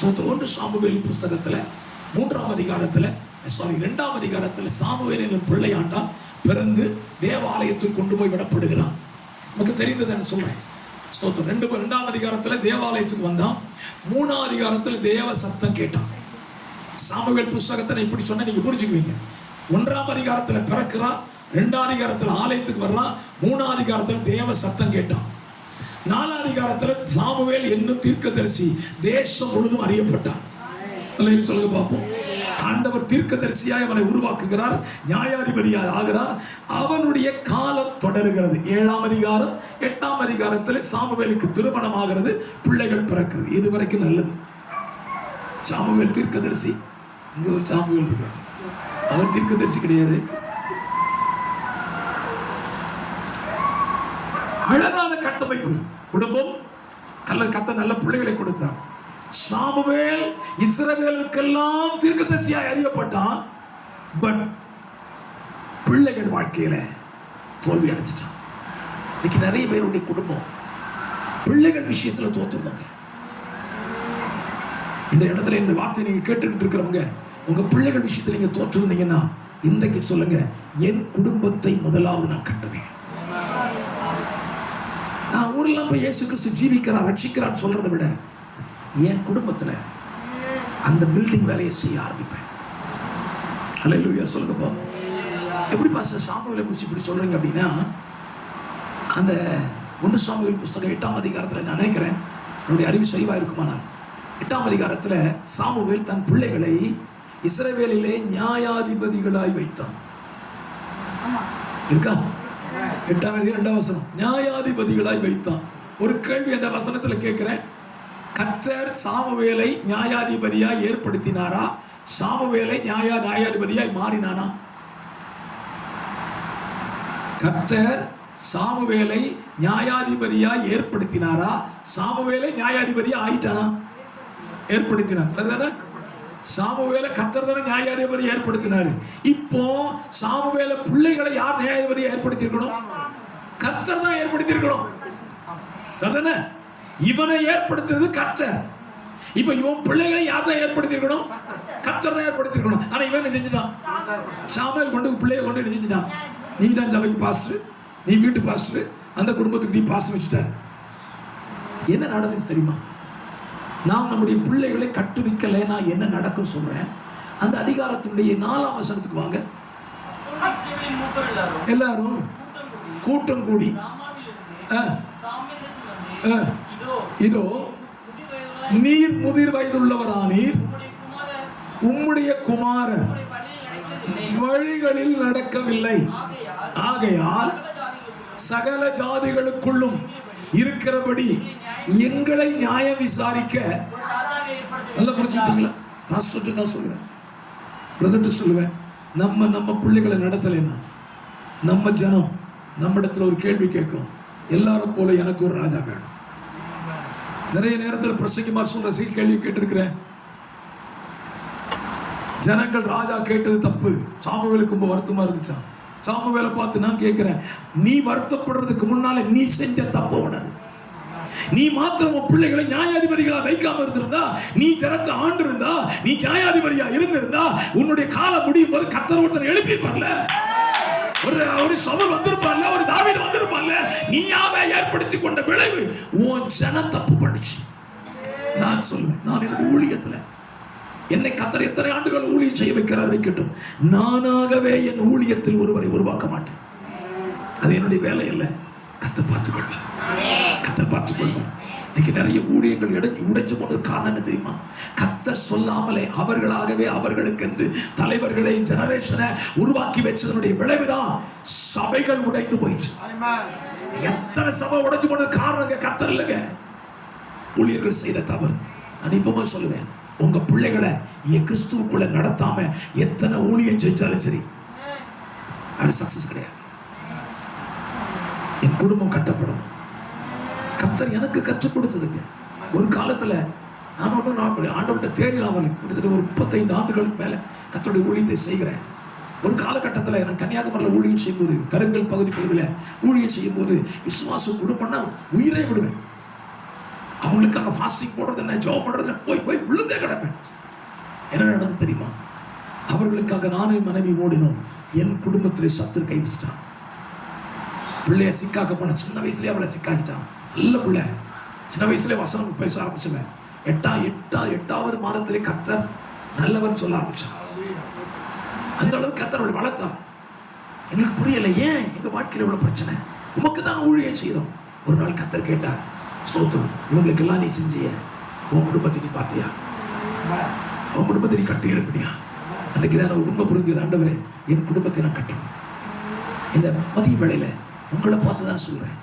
Speaker 1: 1 சாமுவேல் புஸ்தகத்துல 3ஆம் அதிகாரத்துல 2ஆம் அதிகாரத்துல சாமுவேல் என்னும் பிள்ளையாண்டான் பிறந்து தேவாலயத்தில் கொண்டு போய் விடப்படுகிறான். நமக்கு தெரிந்தது சொல்றேன். 2ஆம் அதிகாரத்துல தேவாலயத்துக்கு வந்தான். 3ஆம் அதிகாரத்துல தேவ சத்தம் கேட்டான். சாமுவேல் புஸ்தகத்தை இப்படி சொன்ன நீங்க புரிஞ்சுக்குவீங்க. 1ஆம் அதிகாரத்துல பிறக்கிறான், 2ஆம் அதிகாரத்துல ஆலயத்துக்கு வர்றான், 3ஆம் அதிகாரத்துல தேவ சத்தம் கேட்டான். 4ஆம் அதிகாரத்துல சாமுவேல் என்னும் தீர்க்கதரிசி தேசம் முழுதும் அறியப்பட்டான். சொல்லுங்க பார்ப்போம். ஆண்டவர் தீர்க்கதரிசியாய் அவனை உருவாக்குகிறார், நியாயாதிபதியாய் ஆகிறார். அவனுடைய காலம் தொடருகிறது. 7ஆம் அதிகாரம் 8ஆம் அதிகாரத்தில் சாமுவேலுக்கு திருமணம் ஆகிறது, பிள்ளைகள் பிறக்கிறது. இதுவரைக்கும் நல்லது. சாமுவேல் தீர்க்கதரிசி. இங்க ஒரு சாமுவேல் இருக்கார், அவர் தீர்க்கதரிசி கிடையாது. அழகான கட்டமைப்பு குடும்பம். கத்த நல்ல பிள்ளைகளை கொடுத்தார். சாமுவேல் இஸ்ரவேலுக்கெல்லாம் தீர்க்கதரிசியாய் அறியப்பட்டான். பட் பிள்ளைகள் வாழ்க்கையில தோல்வி அடைச்சிட்டான். இன்னைக்கு நிறைய பேருடைய குடும்பம் பிள்ளைகள் விஷயத்துல தோத்துருந்தாங்க. இந்த இடத்துல இந்த வார்த்தை நீங்க கேட்டுக்கிட்டு இருக்கிறவங்க, உங்க பிள்ளைகள் விஷயத்துல நீங்க தோற்றிருந்தீங்கன்னா இன்றைக்கு சொல்லுங்க, என் குடும்பத்தை முதலாவது நான் கட்டுவேன். நான் ஊரெல்லாம் போய் இயேசு கிறிஸ்து ஜீவிக்கிறார், ரட்சிக்கிறார் சொல்றதை விட என் குடும்பத்துல அந்த பில்டிங் வேலையை செய்ய ஆரம்பிப்பேன். அல்லேலூயா சொல்லுங்கப்பா. எப்படி பாஸ்டர் சாமுவேலை குறித்து இப்படி சொல்றீங்க அப்படின்னா, அந்த 1 சாமுவேல் புஸ்தகம் 8ஆம் அதிகாரத்தில் நான் நினைக்கிறேன், என்னுடைய அறிவு சரிவா இருக்குமானால் 8ஆம் அதிகாரத்தில் சாமுவேல் தன் பிள்ளைகளை இஸ்ரவேலிலே நியாயாதிபதிகளாய் வைத்தான். இருக்கா? 8ஆம் அதிகாரம் 2ஆம் வசனம், நியாயாதிபதிகளாய் வைத்தான். ஒரு கேள்வி அந்த வசனத்தில் கேட்கிறேன், கர்த்தர் சாமுவேலை நியாயாதிபதியாய் ஏற்படுத்தினாரா, சாமுவேலை நியாயாதிபதியாய் மாறினானா? கர்த்தர் சாமுவேலை நியாயாதிபதியாய் ஏற்படுத்தினாரா, சாமுவேலை நியாயாதிபதியா ஆயிட்டானா? ஏற்படுத்தினார். சரிதானே? சாமுவேலை கர்த்தர் தானே நியாயாதிபதி ஏற்படுத்தினாரு. இப்போ சாமுவேல பிள்ளைகளை யார் நியாயாதிபதியை ஏற்படுத்தி இருக்கணும்? கர்த்தர் தான் ஏற்படுத்தி இருக்கணும். சரிதானே? இவனை ஏற்படுத்துறது கர்த்தர். இப்ப இவன் பிள்ளைகளை யார் தான் ஏற்படுத்தி இருக்கணும்? கர்த்தர் தான் ஏற்படுத்தி இருக்கணும். ஆனா இவன் என்ன செஞ்சுட்டான்? சாமுவேல் கொண்டு பிள்ளையை கொண்டு என்ன செஞ்சுட்டான்? நீ தான் சபைக்கு பாஸ்டர், நீ வீட்டு பாஸ்டர், அந்த குடும்பத்துக்கு நீ பாஸ்டர் வச்சுட்டாரு. என்ன நடந்துச்சு தெரியுமா? நாம் நம்முடைய பிள்ளைகளை கட்டுவிக்கலைன்னா என்ன நடக்கும் சொல்றேன். அந்த அதிகாரத்தினுடைய 4ஆம் வசனத்துக்கு வாங்க. எல்லாரும் கூட்டம் கூடி இதோ நீர் முதிர் வயதுள்ளவரானீர், உம்முடைய குமாரர் வழிகளில் நடக்கவில்லை, ஆகையால் சகல ஜாதிகளுக்குள்ளும் இருக்கிறபடி எங்களை நியாயம் விசாரிக்க. நல்லா புரிஞ்சுக்கிட்டீங்களா? பாஸ்டர் நான் சொல்லுவேன், பிரதர்ட்டு சொல்லுவேன், நம்ம பிள்ளைகளை நடத்தலைன்னா நம்ம ஜனம் நம்ம இடத்துல ஒரு கேள்வி கேட்கும், எல்லாரும் போல எனக்கு ஒரு ராஜா வேணும். நிறைய நேரத்தில் பிரசங்கிமா சொல்ற கேள்வி கேட்டிருக்கிறேன். ஜனங்கள் ராஜா கேட்டது தப்பு. சாமுவேலுக்கு ரொம்ப வருத்தமா இருந்துச்சான். சாமுவேலை பார்த்து நான் கேட்கிறேன், நீ வருத்தப்படுறதுக்கு முன்னால நீ செஞ்ச தப்பு உணரு. நீ மாத்திரம் உன் பிள்ளைகளை நியாயாதிபதிகளா வைக்காம இருந்திருந்தா, நீ ஜனத்தை ஆண்டு இருந்தா, நீ நியாயாதிபதியா இருந்திருந்தா, உன்னுடைய காலம் முடியும் போது கர்த்தர் ஒருத்தர் எழுப்பியிருப்பார்ல, ஒரு சவுல் வந்திருப்பார்ல, ஒரு தாவீது வந்திருப்பார்ல. நீயாவே ஏற்படுத்தி கொண்ட விளைவு உன் ஜனம் தப்பு பண்ணிச்சு. நான் சொல்லுவேன், நான் என்னுடைய ஊழியத்துல என்னை கர்த்தர் எத்தனை ஆண்டுகள் ஊழியம் செய்ய வைக்கிறார் வைக்கட்டும், நானாகவே என் ஊழியத்தில் ஒருவரை உருவாக்க மாட்டேன். அது என்னுடைய வேலை இல்லை. கர்த்தர் பார்த்துக்கொள்வார், கர்த்தர் பார்த்துக்கொள்வார். இன்னைக்கு நிறைய ஊழியங்கள் உடைஞ்சு போனது காரணம் என்ன தெரியுமா? கர்த்தர் சொல்லாமலே அவர்களாகவே அவர்களுக்கென்று தலைவர்களை ஜெனரேஷனை உருவாக்கி வச்சதனுடைய விளைவுதான் சபைகள் உடைந்து போயிடுச்சு. எத்தனை சபை உடைஞ்சு போனது காரணம் கர்த்தர் இல்லைங்க, ஊழியர்கள் செய்த தவறு. நான் இப்பவுமே சொல்லுவேன், உங்க பிள்ளைகளை என் கிறிஸ்துவுக்குள்ள நடத்தாம எத்தனை ஊழியம் செஞ்சாலும் சரி, அது சக்சஸ் கிடையாது. என் குடும்பம் கட்டப்படும். கர்த்தர் எனக்கு கற்றுக் கொடுத்ததுங்க. ஒரு காலத்துல நான் ஆண்டவர்கிட்ட தேடிலாம் கிட்டத்தட்ட ஒரு 35 ஆண்டுகளுக்கு மேல கர்த்தருடைய ஊழியத்தை செய்கிறேன். ஒரு காலகட்டத்தில் நான் கன்னியாகுமரியில் ஊழியம் செய்யும்போது, கருங்கல் பகுதியில் ஊழியம் செய்யும் போது விசுவாச குடும்பம்னா உயிரை விடுவேன். அவங்களுக்காக ஃபாஸ்டிங் போடுறது என்ன, ஜாப் பண்றது போய் போய் விழுந்தே கிடப்பேன். என்ன நடந்து தெரியுமா? அவர்களுக்காக நானும் மனைவி ஓடினோம். என் குடும்பத்திலே சத்துரு கை வச்சிட்டான். பிள்ளைய சிக்காக்க போன சின்ன வயசுலேயே அவளை சிக்காக்கிட்டான். நல்ல பிள்ளை, சின்ன வயசுலேயே வசனம் பேச ஆரம்பிச்சுவேன். எட்டாவது மாதத்திலே கர்த்தர் நல்லவன் சொல்ல ஆரம்பிச்சான். அந்த அளவுக்கு கர்த்தர் அவளை வளர்த்தான். எங்களுக்கு புரியல, ஏன் எங்க வாழ்க்கையில் இவ்வளவு பிரச்சனை, உமக்கு தான் ஊழியம் செய்யறோம். ஒரு நாள் கர்த்தர் கேட்டார், ஸ்தோத்திரம், இவங்களுக்கு எல்லாம் நீ செஞ்சிய, உன் குடும்பத்தை நீ பார்த்தியா, உன் குடும்பத்தை நீ கட்டி எழுப்பினியா? அன்றைக்கு தான் நான் உண்மை புரிஞ்சு, ஆண்டவரே என் குடும்பத்தை நான் கட்டணும். இந்த மதிய வேளையில உங்களை பார்த்து தான் சொல்றேன்,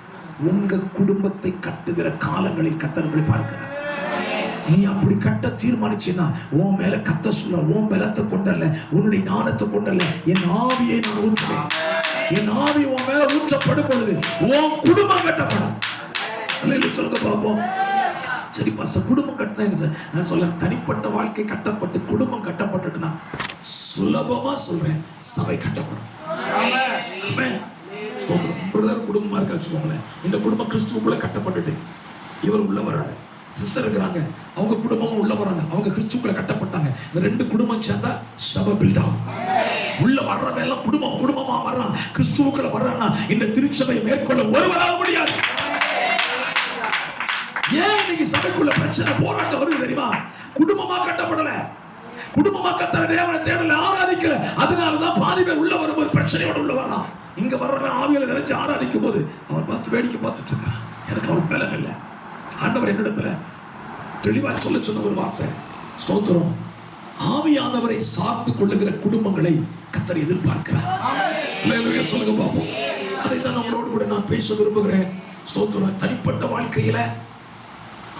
Speaker 1: உங்க குடும்பத்தை கட்டுகிற காலங்களில் கர்த்தர்களை பார்க்கிறார். நீ அப்படி கட்ட தீர்மானிச்சேன்னா உன் மேல கத்த சொல்ல, உன் பலத்தை கொண்டல்ல, உன்னுடைய ஞானத்தை கொண்டல்ல, என் ஆவியை நான் ஊற்றுவேன். என் ஆவி உன் மேல ஊற்றப்படும் பொழுது உன் குடும்பம் கட்டப்படும். சொல்லுங்க பார்ப்போம். சரி பாஸ்டர், குடும்பம் கட்டினேன் சார். நான் சொல்ல, தனிப்பட்ட வாழ்க்கை கட்டப்பட்டு குடும்பம் கட்டப்பட்டுன்னா சுலபமா சொல்றேன், சபை கட்டப்படும். பிரதர் குடும்பமா இருக்கா வச்சுக்கோங்களேன். இந்த குடும்பம் கிறிஸ்துவுக்குள்ள கட்டப்பட்டுட்டு இவர் உள்ள வர்றாரு, சிஸ்டர் இருக்கிறாங்க, அவங்க குடும்பமும் உள்ள வராங்க, அவங்க கிறிஸ்துக்குள்ள கட்டப்பட்டாங்க. இந்த ரெண்டு குடும்பம் சேர்ந்தா சபை பில்ட் ஆகும். உள்ள வர்றவன் எல்லாம் குடும்பமா வர்றான், கிறிஸ்துவுக்குள்ள வர்றான்னா இந்த திருச்சபையை மேற்கொள்ள ஒருவராக முடியாது. ஏன் இன்னைக்கு சபைக்குள்ள பிரச்சனை, போராட்டம் வருது தெரியுமா? குடும்பமா கட்டப்படல, குடும்பமா கத்தர தேவனை தேடல, ஆராதிக்கல. அதனாலதான் பாதி பேர் உள்ள வரும்போது பிரச்சனையோட உள்ள வரலாம். இங்க வர்றவன் ஆவியில நிறைஞ்சு ஆராதிக்கும் போது அவன் பார்த்து வேடிக்கை பார்த்துட்டு இருக்கிறான். எனக்கு அவருக்கு பலன் இல்லை. ஆண்டவர் என்னிடத்துல தெளிவா சொன்ன ஒரு வார்த்தை, ஸ்தோத்திரம், ஆவியானவரை சார்ந்து கொள்ளுகிற குடும்பங்களை கர்த்தர் எதிர்பார்க்கிறார். சொல்லுங்க பாப்போம். அதை தான் நம்மளோடு கூட நான் பேச விரும்புகிறேன். ஸ்தோத்திரம், தனிப்பட்ட வாழ்க்கையில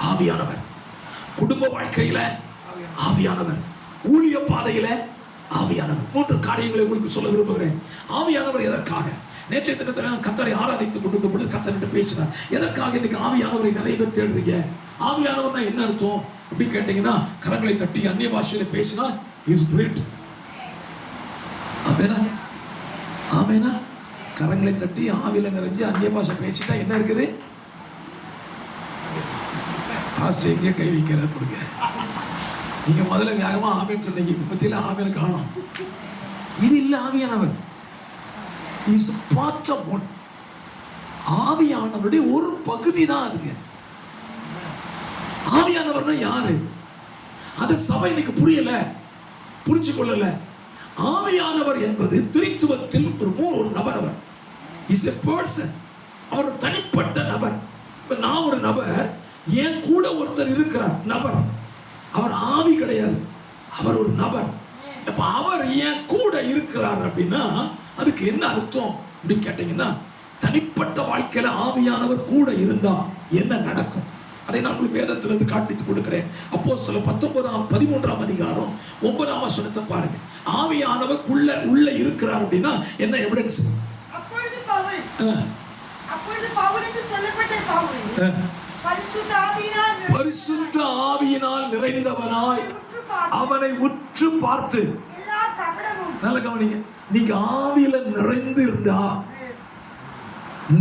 Speaker 1: ஆவியானவர், குடும்ப வாழ்க்கையில ஆவியானவர், ஊழிய பாதையில ஆவியானவர். 3 காரியங்களை உங்களுக்கு சொல்ல விரும்புகிறேன். ஆவியானவர் எதற்காக? நேற்றைய தினத்தில் நான் கர்த்தரை ஆராதித்துக் கொண்டிருந்த பொழுது கர்த்தர்கிட்ட பேசினேன். எதற்காக இன்னைக்கு ஆவியானவரை நிறைய பேர் தேடுறீங்க? ஆவியானவர்னா என்ன அர்த்தம் அப்படின்னு கேட்டீங்கன்னா, கரங்களை தட்டி அந்நிய பாஷையில பேசினா இஸ் ஸ்பிரிட். ஆமெனா? ஆமெனா? கரங்களை தட்டி ஆவியில நிறைஞ்சு அந்நிய பாஷை பேசிட்டா என்ன இருக்குது? பாஸ்டர் எங்கே கை வைக்கிறார் கொடுங்க. நீங்க முதல்ல வேகமா ஆவின்னு சொன்னீங்க, இப்ப பத்தியில ஆவியனை காணும். இது இல்ல ஆவியானவர். Is part of one. ஆவியானவருடைய ஒரு பகுதி தான் அதுங்க. ஆவியானவர்னா யாரு? அது சபை இன்னைக்கு புரியல, புரிஞ்சு கொள்ளல. ஆவியானவர் என்பது திரித்துவத்தில் ஒரு நபர். அவர் இஸ் எ பர்சன். அவர் தனிப்பட்ட நபர். நான் ஒரு நபர், என் கூட ஒருத்தர் இருக்கிறார் நபர். அவர் ஆவி கிடையாது, அவர் ஒரு நபர். அப்ப அவர் என் கூட இருக்கிறார் அப்படின்னா அதுக்கு என்ன அர்த்தம் அப்படின்னு கேட்டீங்கன்னா, தனிப்பட்ட வாழ்க்கையில ஆவியானவர் கூட இருந்தா என்ன நடக்கும் அதை நான் உங்களுக்கு வேதத்திலிருந்து காண்பித்து கொடுக்கிறேன். அப்போஸ்தலர் 13ஆம் அதிகாரம் 9ஆம் வசனத்தை பாருங்க. ஆவியானவர் உள்ள இருக்கிறார் அப்படின்னா என்ன எவிடன்ஸ்?
Speaker 2: அப்பொழுது பவுல் என்று சொல்லப்பட்ட சவுல்
Speaker 1: பரிசுத்த ஆவியினால் நிறைந்தவனாய் அவனை உற்று பார்த்து, நல்ல கவனிங்க, நீங்க ஆவியில நிறைந்து இருந்தா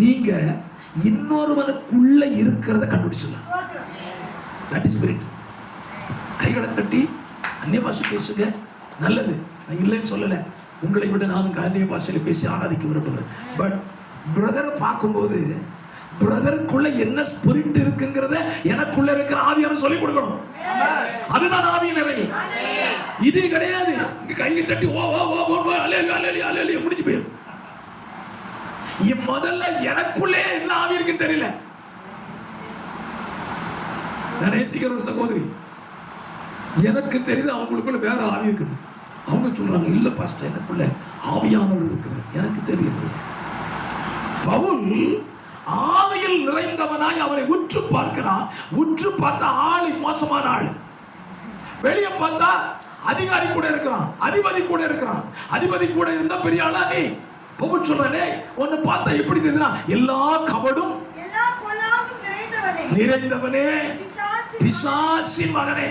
Speaker 1: நீங்க இன்னொருவனுக்குள்ள இருக்கிறத கண்டுபிடிச்சிடலாம். That is spirit. கைகளை தட்டி அந்நிய பாஷை பேசுங்க, நல்லது, நான் இல்லைன்னு சொல்லல. உங்களை விட நானும் அந்நிய பாஷையில பேசி ஆராதிக்க விரும்புகிறேன். பட் பிரதரை பார்க்கும்போது பிரதருக்குள்ள என்ன ஸ்பிரிட் இருக்குங்கிறத எனக்குள்ள இருக்கிற ஆவியானவர் சொல்லி கொடுக்கணும். அதுதான் ஆவியின் நிறைவு. இது கிடையாது இங்க கையை தட்டி ஓ ஓ ஓ ஓ அலேலியா முடிஞ்சு போயிருது. முதல்ல எனக்குள்ளே என்ன ஆவி இருக்குன்னு தெரியல. நான் நேசிக்கிற ஒரு சகோதரி, எனக்கு தெரியுது அவங்களுக்குள்ள வேற ஆவி இருக்கு. அவங்க சொல்றாங்க, இல்ல பாஸ்டர் எனக்குள்ள ஆவியானவர் இருக்கிறார், எனக்கு தெரியல. பவுல் ஆவியில் நிறைந்தவனாய் அவனை உற்று பார்க்கிறான். உற்று பார்த்தா ஆளு மோசமான ஆளு. வெளியே பார்த்தா அதிகாரி கூட இருக்கிறான், அதிபதி கூட இருக்கிறான். அதிபதி கூட இருந்தா பெரிய ஆளா நீ? பவுல் சொல்றானே, உன்னை பார்த்தா எப்படி தெரியுதுன்னா, எல்லா கபடும் நிறைந்தவனே, பிசாசின் மகனே.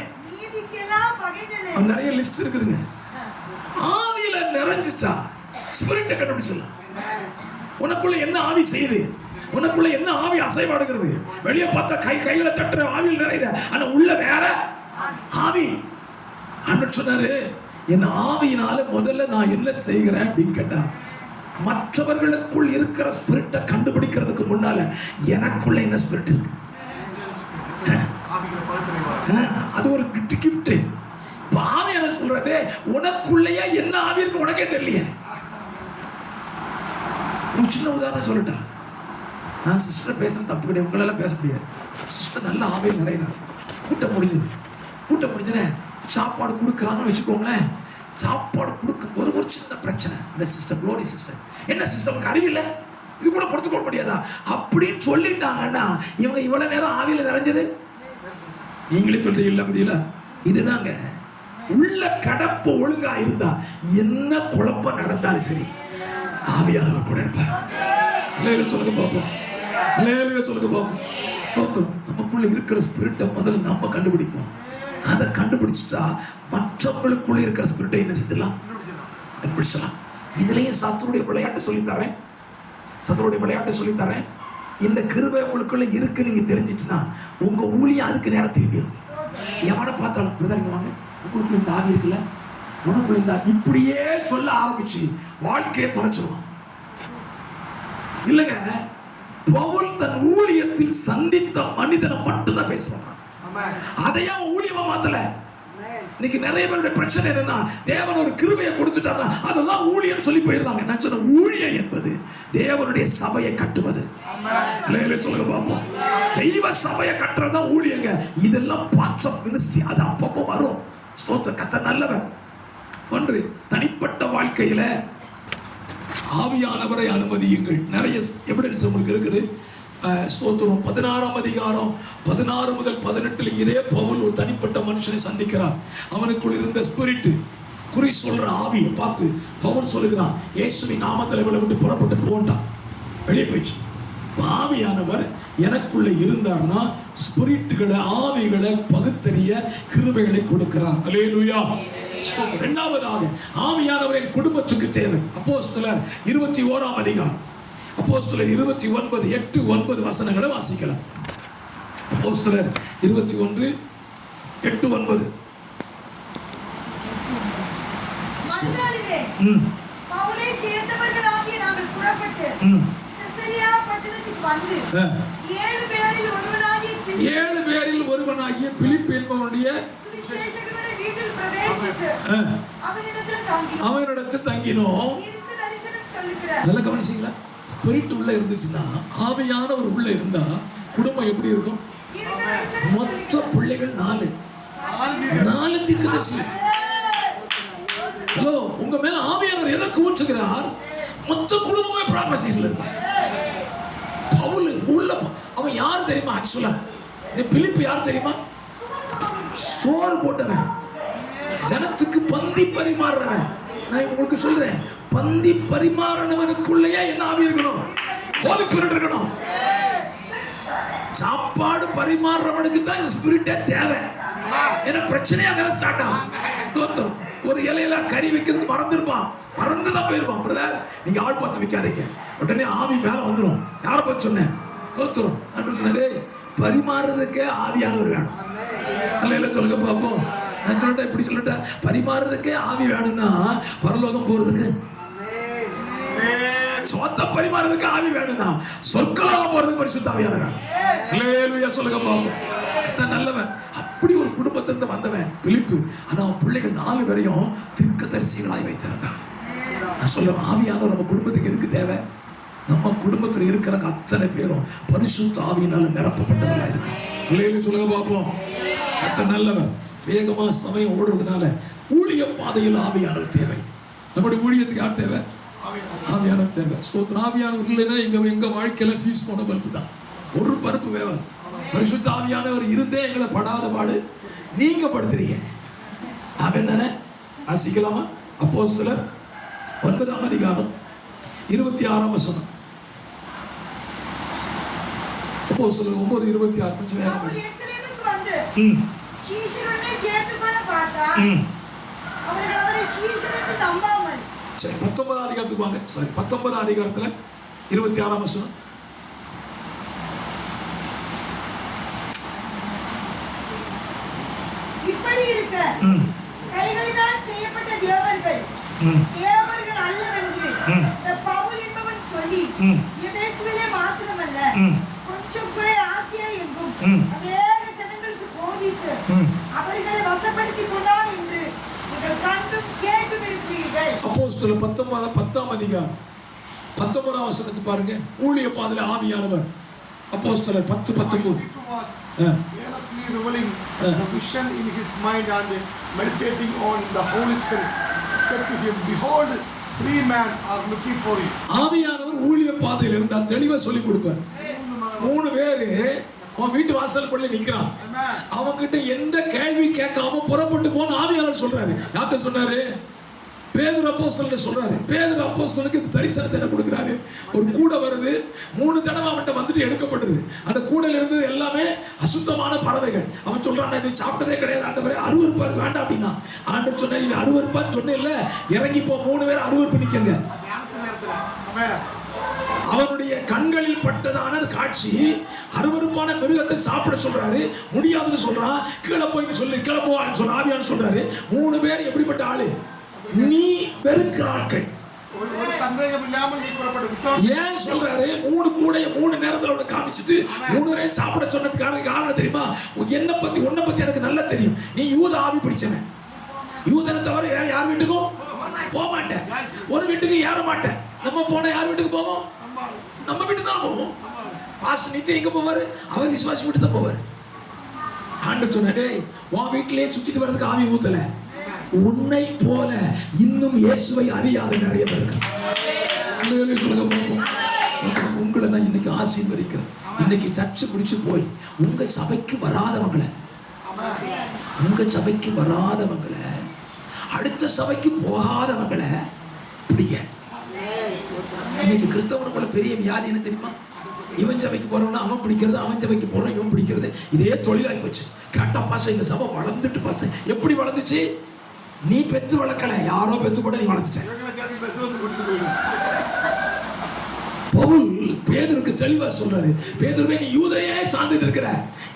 Speaker 1: நிறைய லிஸ்ட் இருக்குதுங்க. ஆவியில நிறைஞ்சிட்டா ஸ்பிரிட்டை கண்டுபிடிச்சிடலாம். உனக்குள்ள என்ன ஆவி செய்யுது? உனக்குள்ள என்ன ஆவி அசைவாடுகிறது? வெளியே பார்த்தா கைகளை தட்டுற ஆவியில் நிறைய, ஆனா உள்ள வேற ஆவி. ஆண்டவர் சொன்னாரு, என் ஆவியினால முதல்ல நான் என்ன செய்கிறேன் அப்படின்னு கேட்டா, மற்றவர்களுக்குள் இருக்கிற ஸ்பிரிட்டை கண்டுபிடிக்கிறதுக்கு முன்னால எனக்குள்ள என்ன ஸ்பிரிட் இருக்கு, அது ஒரு கிஃப்ட். இப்ப ஆவியான சொல்றாரு, உனக்குள்ளேயே என்ன ஆவி இருக்கு உனக்கே தெரியலையே. ஒரு சின்ன உதாரணம் சொல்லட்டா, நான் சிஸ்டர் பேசுறது தப்பு கிடையாது, உங்களால பேச முடியாது. சிஸ்டர் நல்ல ஆவியில் நிறையினார். கூட்டம் முடிஞ்சது. கூட்டம் முடிஞ்சனே சாப்பாடு கொடுக்குறாங்கன்னு வச்சுக்கோங்களேன். சாப்பாடு கொடுக்கும் போது ஒரு சின்ன பிரச்சனை. என்ன சிஸ்டர், க்ளோரி சிஸ்டர், என்ன சிஸ்டருக்கு அறிவில்லை, இது கூட பொறுத்துக்கொள்ள முடியாதா அப்படின்னு சொல்லிட்டாங்கன்னா இவங்க இவ்வளவு நேரம் ஆவியில் நிறைஞ்சது. நீங்களே சொல்றீங்க இல்ல முடியல. இதுதாங்க உள்ள கடப்பு ஒழுங்கா இருந்தா என்ன குழப்பம் நடந்தாலும் சரி ஆவியானவர் கூட இருப்பார். சொல்லுங்க பார்ப்போம், சொல்லுங்க பார்ப்போம். நமக்குள்ள இருக்கிற ஸ்பிரிட்டை முதல்ல நம்ம கண்டுபிடிப்போம். அதை கண்டுபிடிச்சிட்டா மற்றவங்களுக்குள்ள இருக்கிற ஸ்பிரிட்டை என்ன செஞ்சிடலாம், கண்டுபிடிச்சலாம். இதுலயும் சத்துருடைய விளையாட்டு சொல்லித்தரேன். இந்த கிருபை உங்களுக்குள்ள இருக்கு நீங்க தெரிஞ்சிட்டுனா உங்க ஊழியம் அதுக்கு நேரம் திரும்பிடும். எவனை பார்த்தாலும் இப்படிதான் வாங்க, உங்களுக்குள்ள இந்த ஆவி இருக்குல்ல, உனக்குள்ள இந்த இப்படியே சொல்ல ஆரம்பிச்சு வாழ்க்கையை தொலைச்சிருவான். இல்லைங்க, பவுல் தன் ஊழியத்தில் சந்தித்த மனிதனை மட்டும்தான் ஃபேஸ் பண்றான். அதையே அவன் ஊழியமா மாத்தல. இன்னைக்கு நிறைய பேருடைய பிரச்சனை என்னன்னா, தேவன் ஒரு கிருபையை கொடுத்துட்டாருன்னா அதெல்லாம் ஊழியம் சொல்லி போயிருந்தாங்க. நான் சொன்ன ஊழியம் என்பது தேவனுடைய சபையை கட்டுவது. சொல்லுங்க பார்ப்போம், தெய்வ சபையை கட்டுறதுதான் ஊழியங்க. இதெல்லாம் பார்ட்ஸ் ஆஃப் மினிஸ்ட்ரி. அது அப்பப்போ வரும். ஸ்தோத்திரம், கர்த்தர் நல்லவர். ஒன்று, தனிப்பட்ட வாழ்க்கையில ஆவியானவரை அனுமதியுங்கள். நிறைய எவிடன்ஸ் உங்களுக்கு இருக்குது. ஸ்தோத்திரம், 16ஆம் அதிகாரம் 16 முதல் 18 இதே பவுல் ஒரு தனிப்பட்ட மனுஷனை சந்திக்கிறார். அவனுக்குள் இருந்த ஸ்பிரிட், குறி சொல்ற ஆவியை பார்த்து பவுல் சொல்லுகிறான், இயேசுவின் நாமத்தில் இவளை விட்டு புறப்பட்டு போண்டான், வெளியே போயிடுச்சு. ஆவியானவர் எனக்குள்ள இருந்தார்னா ஸ்பிரிட்டுகளை, ஆவிகளை பகுத்தறிய கிருபைகளை கொடுக்கிறார். அல்லேலூயா. இரண்டாவதாக ஆவியானவரின் குடும்பத்துக்கு தேவை. அப்போஸ்தலர் 21ஆம் அதிகாரம், அப்போஸ்தலர் 29 8 9 வசனங்களை வாசிக்கலாம். அப்போஸ்தலர் 21 8 9.
Speaker 2: பவுலை சேர்ந்தவர்களாகிய நாங்கள் புறப்பட்டு செசரியா பட்டணத்துக்கு வந்து 7 பேரில் ஒருவனாகிய பிலிப்பு என்பவனுடைய சுவிசேஷகனுடைய வீட்டில் பிரவேசித்து அவனிடத்தில் தங்கினோம். நல்ல கவனிச்சீங்களா? ஸ்பிரிட் உள்ள இருந்துச்சுன்னா, ஆவியான ஒரு உள்ள இருந்தா குடும்பம் எப்படி இருக்கும்? மொத்த பிள்ளைகள் 4 தீர்க்கதரிசி. ஹலோ, உங்க மேல ஆவியானவர் எதற்கு ஊற்றுகிறார்? மொத்த குடும்பமே ப்ராபசிஸ்ல இருக்கு. பவுல் உள்ள அவன் யார் தெரியுமா? ஆக்சுவலா பிலிப்பு யார் தெரியுமா? சோறு போட்டவன், ஜனத்துக்கு பந்தி பரிமாறுறவன். நான் உங்களுக்கு சொல்றேன், பந்தி பரிமாறனவனுக்குள்ளேயே என்ன ஆவி இருக்கணும்? ஹோலி ஸ்பிரிட் இருக்கணும். சாப்பாடு பரிமாறுறவனுக்கு தான் இந்த ஸ்பிரிட்டே தேவை. ஏன்னா பிரச்சனையாக ஸ்டார்ட் ஆகும். ஒரு இலையில கறி வைக்கிறதுக்கு மறந்துதான் போயிருப்பான். பிரதர், நீங்க ஆள் பார்த்து வைக்காதீங்க, உடனே ஆவி மேல வந்துடும். யாரை பார்த்து சொன்னேன்? தோத்துரும். அன்று சொன்னாரு, பரிமாறுறதுக்கே ஆவியானவர் வேணும். அல்ல சொல்லுங்க பார்ப்போம். நான் சொல்லிட்டேன், இப்படி சொல்லிட்டேன், பரிமாறுறதுக்கே ஆவி வேணும்னா பரலோகம் போறதுக்கு, சொத்த பரிமாறுறதுக்கு ஆவி வேணும்னா சொற்களாக போறதுக்கு பரிசுத்த ஆவியானவர். அல்லேலூயா சொல்லுங்க பார்ப்போம். நல்லவன். அப்படி ஒரு குடும்பத்திலிருந்து வந்தவன் பிலிப்பு. ஆனா அவன் பிள்ளைகள் 4 பேரையும் தீர்க்கதரிசிகளாய் வைத்திருந்தான். நான் சொல்றேன், ஆவியானவர் நம்ம குடும்பத்துக்கு எதுக்கு தேவை? நம்ம குடும்பத்தில் இருக்கிற அத்தனை பேரும் பரிசுத்த ஆவியினால நிரப்பப்பட்டவர்களா இருக்கும். இல்லைன்னு சொல்லுங்க பார்ப்போம். கர்த்தர் நல்லவர். வேகமா சமயம் ஓடுறதுனால ஊழிய பாதையில் ஆவியானவர் தேவை. நம்முடைய ஊழியத்துக்கு யார் தேவை? ஆவியானவர் தேவை. ஸ்தோத்திரம். ஆவியானவர் இல்லைன்னா எங்க வாழ்க்கையில ஃபீஸ் போன பல்பு தான், ஒரு பருப்பு வேவாது. பரிசுத்த ஆவியானவர் இருந்தே எங்களை படாத பாடு நீங்க படுத்துறீங்க. அவன் தானே வாசிக்கலாமா? அப்போஸ்தலர் 9ஆம் அதிகாரம் 26ஆம் வசனம். அப்போஸ்தலர் 9:26. கொஞ்சம் வேகமா. சரி, 19ஆம் அதிகாரத்துக்கு வாங்க. சரி, 19ஆம் அதிகாரத்துல 26ஆம் வசனம்.
Speaker 4: கைகளினால் செய்யப்பட்ட தேவர்கள் தேவர்கள் அல்லவென்று இந்த பவுல் என்பவன் சொல்லி எபேசுவிலே மாத்திரமல்ல கொஞ்சம் குறை ஆசியா எங்கும் அநேக ஜனங்களுக்கு போதித்து அவர்களை வசப்படுத்திக் கொண்டான் என்று நீங்கள் கண்டும் கேட்டும் இருக்கிறீர்கள்.
Speaker 1: அப்போஸ்தலர் 10ஆம் அதிகாரம் 19ஆம் வசனத்தை பாருங்க. ஊழிய பாதையில ஆவியானவர் அப்போஸ்தலர் 10:19
Speaker 3: Fearlessly revealing the vision in his mind and meditating on the Holy Spirit said to him, behold, 3 men are looking for you.
Speaker 1: ஆவியானவர் ஊழிய பாதையில இருந்தா தெளிவா சொல்லி கொடுப்பார். 3 பேரு உன் வீட்டு வாசல் பள்ள நிக்கிறான். அவங்க கிட்ட எந்த கேள்வி கேட்காம புறப்பட்டு போன ஆவியானவர் சொல்றாரு. யார்கிட்ட சொன்னாரு? பேதுரு அப்போஸ்தலன் சொல்றாரு. பேதுரு அப்போஸ்தலனுக்கு இந்த தரிசனத்தை என்ன கொடுக்குறாரு? ஒரு கூடை வருது, 3 தடவை அவன்கிட்ட வந்துட்டு எடுக்கப்படுது. அந்த கூடையில இருந்து எல்லாமே அசுத்தமான பறவைகள். அவன் சொல்றான், இதை சாப்பிட்டதே கிடையாது ஆண்டவரே, அருவருப்பாரு வேண்டாம் அப்படின்னா. ஆண்டவர் சொன்னார், இது அருவருப்பான்னு சொன்னே இல்ல, இறங்கி போ, 3 பேர் அருவருப்பு நிக்கங்க. அவனுடைய கண்களில் பட்டதான காட்சி அருவருப்பான மிருகத்தை சாப்பிட சொல்றாரு. முடியாதுன்னு சொல்றான். கீழே போய் சொல்லி கிளம்புவான்னு சொல்ற ஆவியானவர் சொல்றாரு. 3 பேர் எப்படிப்பட்ட ஆளு? நீ வெறுக்கிற ஆட்கள்.
Speaker 3: ஒரு சந்தேகம் இல்லாமல் நீ புறப்படு.
Speaker 1: ஏன் சொல்றாரு? 3 கூடைய 3 நேரத்துல உனக்கு காமிச்சிட்டு 3 பேரையும் சாப்பிட சொன்னதுக்கான காரணம் தெரியுமா? உன்னை பத்தி எனக்கு நல்லா தெரியும். நீ யூத ஆவி பிடிச்சவன். யூதனை தவிர வேற யார் வீட்டுக்கும் போக மாட்டேன். ஒரு வீட்டுக்கு ஏற மாட்டேன். நம்ம போன யார் வீட்டுக்கு போவோம்? நம்ம வீட்டுக்கு தான் போவோம். பாஸ்டர் நித்தியம் எங்க போவாரு? அவர் விசுவாசி வீட்டு தான் போவாரு. ஆண்டவர் சொன்னாரு, உன் வீட்டிலேயே சுத்திட்டு வர்றதுக்கு ஆவி ஊத்தல. உன்னை போல இன்னும் இயேசுவை அறியாத நிறைய பேர் இருக்காங்க. சொல்லுங்க பார்ப்போம். உங்களை நான் இன்னைக்கு ஆசீர்வதிக்கிறேன். இன்னைக்கு சர்ச்சை முடிச்சு போய் உங்க சபைக்கு வராதவங்களை அடுத்த சபைக்கு போகாதவங்களை பிடிங்க. இன்னைக்கு கிறிஸ்தவனுக்குள்ள பெரிய வியாதி என்ன தெரியுமா? இவன் சபைக்கு போறவனா அவன் பிடிக்கிறது, அவன் சபைக்கு போறவன் இவன் பிடிக்கிறது. இதே தொழிலாகி போச்சு. கேட்டா பாச இந்த சபை வளர்ந்துட்டு பாச எப்படி வளர்ந்துச்சு? நீ பெத்து வளர்க்கல, யாரோ பெத்து கூட நீ வளர்த்துட்ட. பவுல் பேதுருக்கு தெளிவா சொல்றாரு, பேதுருவே நீ யூதையே சார்ந்துட்டு இருக்கிற,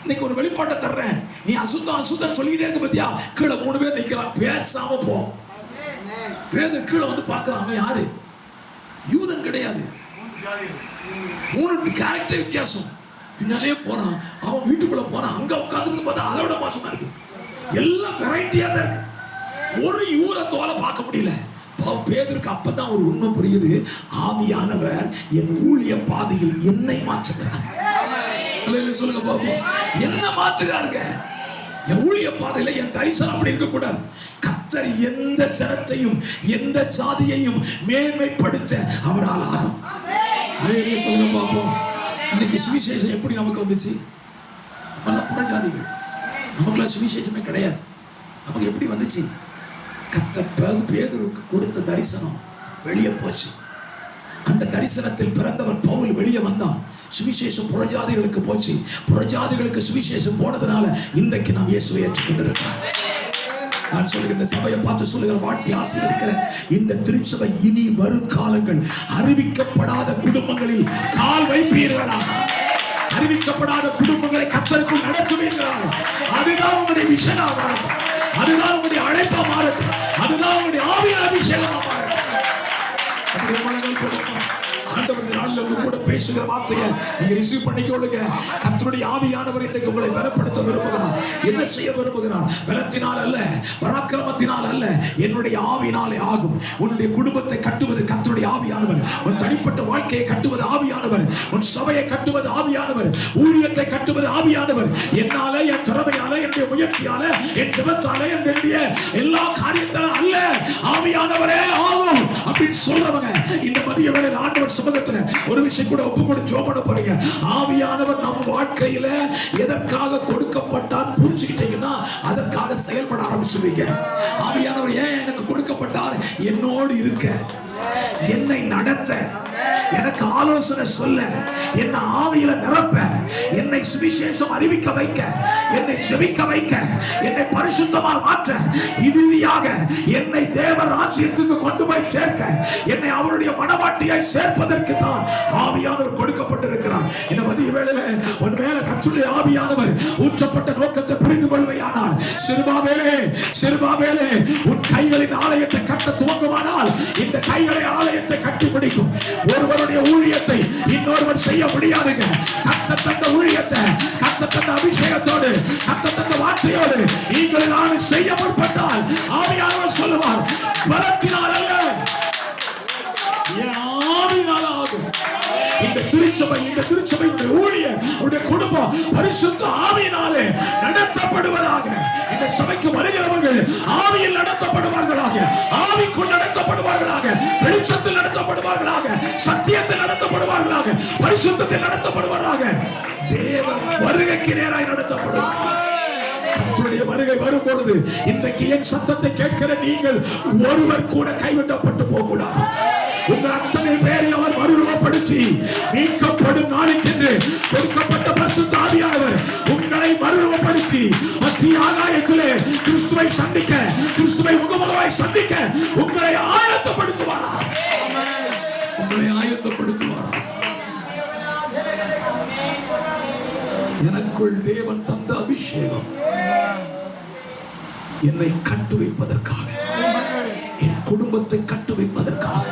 Speaker 1: இன்னைக்கு ஒரு வெளிப்பாட்டை தர்றேன், நீ அசுத்தம் சொல்லிக்கிட்டே இருக்க பத்தியா? கீழே 3 பேர் நிக்கிறான், பேசாம போ. பேதுரு கீழே வந்து பார்க்கறான். அவன் யாரு? யூதன் கிடையாது. 3 கேரக்டர் வித்தியாசம். பின்னாலே போறான். அவன் வீட்டுக்குள்ள போறான். அங்க உட்கார்ந்து பார்த்தா அதை விட மோசமா இருக்கு. எல்லாம் வெரைட்டியா தான் இருக்கு. ஒரு யூத தோலை பார்க்க முடியல. பேதுருக்கு அப்பதான் ஒரு உண்மை புரியுது. ஆவியானவர் என் ஊழிய பாதையில் என்னை மாற்றுகிறார். சொல்லுங்க பாப்போம். என்ன மாற்றுகிறாருங்க? என் ஊழிய பாதையில என் தரிசனம் அப்படி இருக்க கூடாது. கர்த்தர் எந்த ஜனத்தையும் எந்த ஜாதியையும் மேன்மைப்படுத்த அவரால் ஆகும். சொல்லுங்க பாப்போம். இன்னைக்கு சுவிசேஷம் எப்படி நமக்கு வந்துச்சு? நம்மளாம் புறஜாதிகள், நமக்குலாம் சுவிசேஷமே கிடையாது. நமக்கு எப்படி வந்துச்சு? கர்த்தர் பேதுருக்கு கொடுத்த தரிசனம் வெளியே போச்சு. அந்த தரிசனத்தில் பிறந்தவன் பவுல் வெளியே வந்தான். சுவிசேஷம் புறஜாதிகளுக்கு போச்சு. புறஜாதிகளுக்கு சுவிசேஷம் போனதுனால இன்றைக்கு நாம் இயேசுவை ஏற்றுக்கொண்டிருக்கிறோம். நான் சொல்லுகிற சபையை பார்த்து சொல்லுகிற வாட்டி ஆசீர்வதிக்கிற இந்த திருச்சபை இனி வரும் காலங்கள் அறிவிக்கப்படாத குடும்பங்களில் கால் வைப்பீர்களாக. அறிவிக்கப்படாத குடும்பங்களை கர்த்தருக்குள் நடத்துவீர்களாக. அதுதான் உங்களுடைய விஷனாக, அதுதான் உங்களுடைய அழைப்பா மாறட்டும். அதுதான் உங்களுடைய ஆவியின் அபிஷேகமா மாறட்டும். ஆண்டவருடைய நாளில் உங்க கூட பேசுகிற வார்த்தையை நீங்க ரிசீவ் பண்ணிக்கொள்ளுங்க. கர்த்தருடைய ஆவியானவர் இன்றைக்கு உங்களை பலப்படுத்த விரும்புகிறார். என்ன செய்ய விரும்புகிறார்? பலத்தினால் அல்ல, பராக்கிரமத்தினால் அல்ல, என்னுடைய ஆவியினாலே ஆகும். உன்னுடைய குடும்பத்தை கட்டுவது கர்த்தருடைய ஆவியானவர். உன் தனிப்பட்ட வாழ்க்கையை கட்டுவது ஆவியானவர். உன் சபையை கட்டுவது ஆவியானவர். ஊழியத்தை கட்டுவது ஆவியானவர். என்னால, என் திறமையால, என்னுடைய முயற்சியால, என் ஜெபத்தால, என்னுடைய எல்லா காரியத்தால அல்ல, ஆவியானவரே ஆகும் அப்படின்னு சொல்றவங்க இந்த மதிய வேளையில் ஆண்டவர் சமூகத்துல ஒரு விஷயம் கூட ஒப்பு கொடுத்து ஜெபம் பண்ண போறீங்க. ஆவியானவர் நம்ம வாழ்க்கையில எதற்காக கொடுக்கப்பட்டார் புரிஞ்சுக்கிட்டீங்கன்னா அதற்காக செயல்பட ஆரம்பிச்சுவீங்க. ஆவியானவர் ஏன் எனக்கு கொடுக்கப்பட்டார்? என்னோடு இருக்க, என்னை நடத்த,
Speaker 2: எனக்கு ஆலோசனை சொல்ல, என்னை ஆவியில நிரப்ப, என்னை சுவிசேஷம் அறிவிக்க வைக்க, என்னை ஜெபிக்க வைக்க, என்னை பரிசுத்தமாக மாற்ற, இறுதியாக என்னை தேவ ராஜ்யத்துக்கு கொண்டு போய் சேர்க்க, என்னை அவருடைய மனவாட்டியை சேர்ப்பதற்கு தான் ஆவியானவர் கொடுக்கப்பட்டிருக்கிறார். இந்த மதிய வேளையில உன் மேல கர்த்தருடைய ஆவியானவர் ஊற்றப்பட்ட நோக்கத்தை புரிந்து கொள்வையானால், சிறுபாபேலே சிறுபாபேலே, உன் கைகளின் ஆலயத்தை கட்ட துவங்குமானால் இந்த கைகளை ஆலயத்தை கட்டி பிடிக்கும். ஒருவருடைய ஊழியத்தை இன்னொருவர் செய்ய முடியாதுங்க. கர்த்தர் தந்த ஊழியத்தை, கர்த்தர் தந்த அபிஷேகத்தோடு, கர்த்தர் தந்த வார்த்தையோடு நீங்கள் நான் செய்ய முற்பட்டால் ஆவியானவர் சொல்லுவார், பலத்தினால் அல்ல, என் ஆவியினால் ஆகும். இந்த திருச்சபை ஊழியர் அவருடைய குடும்பம் பரிசுத்த ஆவியினாலே நடத்தப்படுவதாக. இந்த சபைக்கு வருகிறவர்கள் ஆவியில் நடத்தப்படுவார்களாக, ஆவிக்குள் நடத்தப்படுவார்களாக, வெளிச்சத்தில் நடத்தப்படுவார்களாக, சத்தியத்தில் நடத்தப்படுவார்களாக, பரிசுத்தத்தில் நடத்தப்படுவார்களாக. தேவ வருகைக்கு நேராய் நடத்தப்படும். கர்த்தருடைய வருகை வரும் பொழுது இன்றைக்கு என் சத்தத்தை கேட்கிற நீங்கள் ஒருவர் கூட கைவிடப்பட்டு போகக்கூடாது. உங்கள் அத்தனை பேரை அவர் மறுரூபப்படுத்தி மீட்கப்படும் நாளுக்கென்று கொடுக்கப்பட்ட பரிசுத்த ஆவியானவர் உங்களை மறுரூபப்படுத்தி மத்திய ஆகாயத்திலே கிறிஸ்துவை சந்திக்க, கிறிஸ்துவை முகமுகமாய் சந்திக்க உங்களை ஆயத்தப்படுத்துவாரா, உங்களை ஆயத்தப்படுத்துவாரா. எனக்குள் தேவன் தந்த அபிஷேகம் என்னை கட்டு வைப்பதற்காக, என் குடும்பத்தை கட்டு வைப்பதற்காக,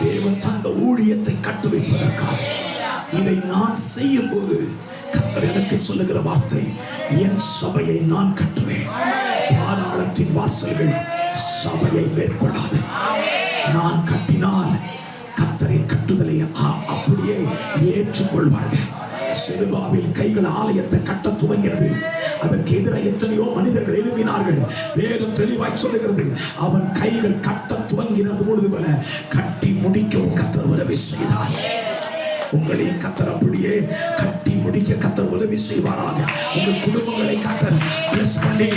Speaker 2: தேவன் தந்த ஊழியத்தை கட்டு வைப்பதற்காக. இதை நான் செய்யும் போது கர்த்தர் எனக்கு சொல்லுகிற வார்த்தை, என் சபையை நான் கட்டுவேன், பாதாளத்தின் வாசல்கள் சபையை மேற்கொள்ளாது. நான் கட்டினால் கர்த்தரின் கட்டுதலை அப்படியே ஏற்றுக்கொள்வார்கள். சிறுபாவில் கைகள் ஆலயத்தை கட்ட துவங்கிறது. அதற்கு எதிராக எத்தனையோ மனிதர்கள் எழுப்பினார்கள். வேதம் தெளிவாய் சொல்லுகிறது, அவன் கைகள் கட்ட துவங்கினது பொழுது போல கட்டி முடிக்கவும் கர்த்தர் உதவி செய்தார். உங்களை கர்த்தர் அப்படியே கட்டி முடிக்க கர்த்தர் உதவி செய்வாராக. உங்கள் குடும்பங்களை கர்த்தர் பிளஸ் பண்ணி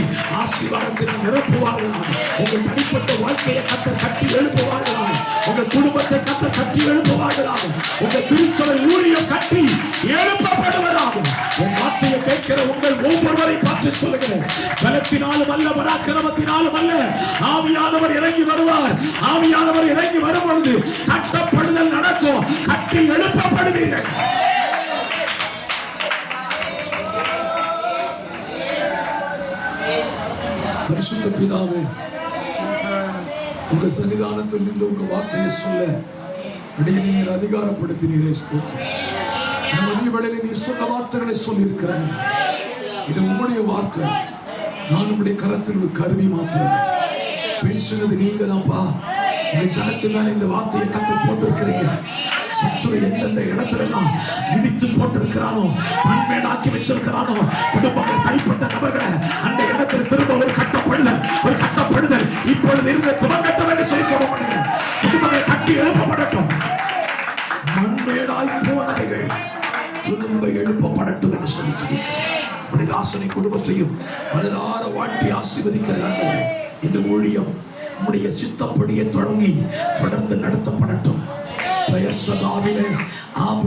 Speaker 2: ஆசீர்வாதத்தில் நிரப்புவார்களாக. உங்கள் தனிப்பட்ட வாழ்க்கையை கர்த்தர் கட்டி எழுப்புவார்களாக. உங்கள் குடும்பத்தை கர்த்தர் கட்டி எழுப்புவார்களாக. உங்கள் திருச்சபை ஊழியம் கட்டி எழுப்பப்படுவதாக. என் வார்த்தையை கேட்கிற உங்கள் ஒவ்வொருவரை பார்த்து சொல்லுகிறேன், பலத்தினாலும் அல்ல, பராக்கிரமத்தினாலும் அல்ல, ஆவியானவர் இறங்கி வருவார். ஆவியானவர் இறங்கி வரும்பொழுது கட்டப்படுதல் நடக்கும், கட்டி எழுப்பப்படுவீர்கள். பரிசுத்த பிதாவே, உங்க சன்னிதானத்தில் நின்று உங்க வார்த்தையை சொல்ல இடையே நீர் அதிகாரப்படுத்தினீரே. மதிய வேளையிலே நீ சொன்ன வார்த்தைகளை சொல்லியிருக்கிறார். இது உங்களுடைய வார்த்தை, நான் உங்களுடைய கரத்தில் ஒரு கருவி மாத்திரம். பேசுனது நீங்க தான்ப்பா. உங்க ஜனத்தினால இந்த வார்த்தையை கத்து போட்டிருக்கிறீங்க. சத்துரு எந்தெந்த இடத்துலாம் இடித்து போட்டிருக்கிறானோ, மண்மேடாக்கி வச்சிருக்கிறானோ, குடும்பங்கள் கைப்பட்ட நபர்களை அந்த இடத்தில் திரும்ப ஒரு கட்டப்படுதல் இப்பொழுது இருந்த துவங்கட்டும் என்று சேர்க்கவும் குடும்பங்கள் கட்டி எழுப்பப்படட்டும். மண்மேடாய் போனவைகள் திரும்ப எழுப்பப்படட்டும் என்று சொல்லி உடைய தாசனை குடும்பத்தையும் மனதார வாழ்த்தி ஆசீர்வதிக்கிற ஆண்டவரே, இந்த ஊழியம் உம்முடைய சித்தப்படியே தொடர்ந்து நடத்தப்படட்டும்.